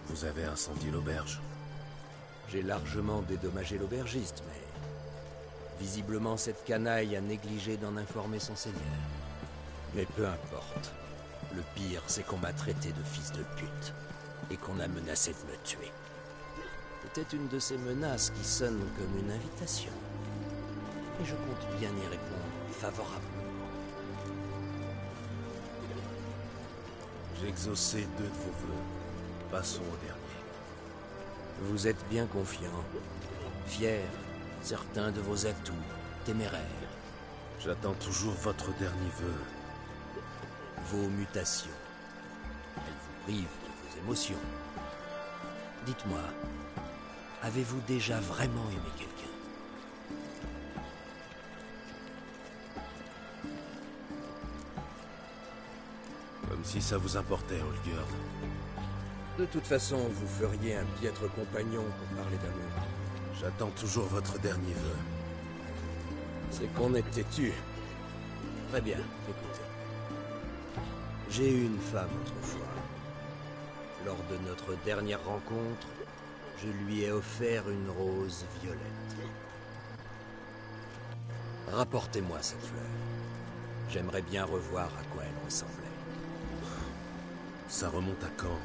Vous avez incendié l'auberge? J'ai largement dédommagé l'aubergiste, mais... visiblement, cette canaille a négligé d'en informer son seigneur. Mais peu importe. Le pire, c'est qu'on m'a traité de fils de pute, et qu'on a menacé de me tuer. C'était une de ces menaces qui sonnent comme une invitation. Et je compte bien y répondre favorablement. J'ai exaucé 2 de vos vœux. Passons au dernier. Vous êtes bien confiant, fier, certain de vos atouts, téméraire. J'attends toujours votre dernier vœu. Vos mutations. Elles vous privent de vos émotions. Dites-moi, avez-vous déjà vraiment aimé quelqu'un? Comme si ça vous importait, Olgerd. De toute façon, vous feriez un piètre compagnon pour parler d'amour. J'attends toujours votre dernier vœu. C'est qu'on est têtu. Très bien, écoutez. J'ai eu une femme autrefois. Lors de notre dernière rencontre, je lui ai offert une rose violette. Rapportez-moi cette fleur. J'aimerais bien revoir à quoi elle ressemblait. Ça remonte à quand?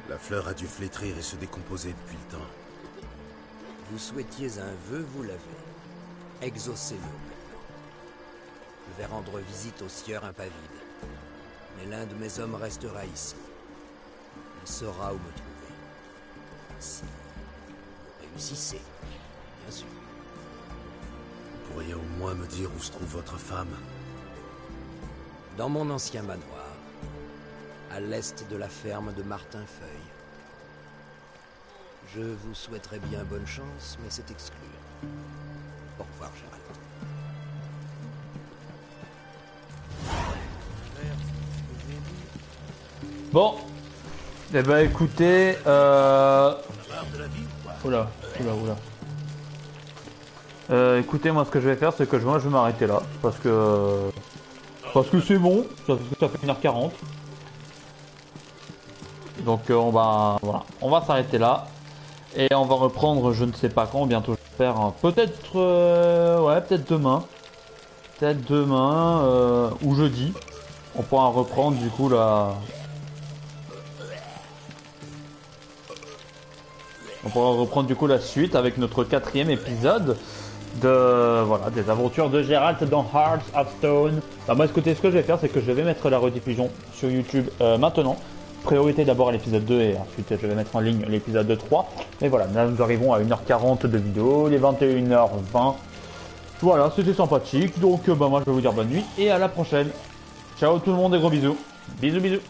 La fleur a dû flétrir et se décomposer depuis le temps. Vous souhaitiez un vœu, vous l'avez. Exaucez-le maintenant. Je vais rendre visite au sieur impavide. Mais l'un de mes hommes restera ici. Il saura où me trouver. Si vous réussissez, bien sûr. Vous pourriez au moins me dire où se trouve votre femme? Dans mon ancien manoir, à l'est de la ferme de Martinfeuille. Je vous souhaiterais bien bonne chance, mais c'est exclu. Au revoir, Gérald. Bon. Eh ben écoutez, Oula. Écoutez, moi ce que je vais faire, c'est que je vais m'arrêter là. Parce que c'est bon, ça fait 1h40. Donc on va s'arrêter là. Et on va reprendre, je ne sais pas quand, bientôt j'espère. Peut-être demain. Peut-être demain ou jeudi. On pourra reprendre du coup la... la suite avec notre 4e épisode des aventures de Geralt dans Hearts of Stone. Alors moi, écoutez, ce que je vais faire, c'est que je vais mettre la rediffusion sur YouTube maintenant. Priorité d'abord à l'épisode 2 et ensuite je vais mettre en ligne l'épisode 3. Et voilà, là nous arrivons à 1h40 de vidéo, les 21h20. Voilà, c'était sympathique. Donc moi je vais vous dire bonne nuit et à la prochaine. Ciao tout le monde et gros bisous. Bisous.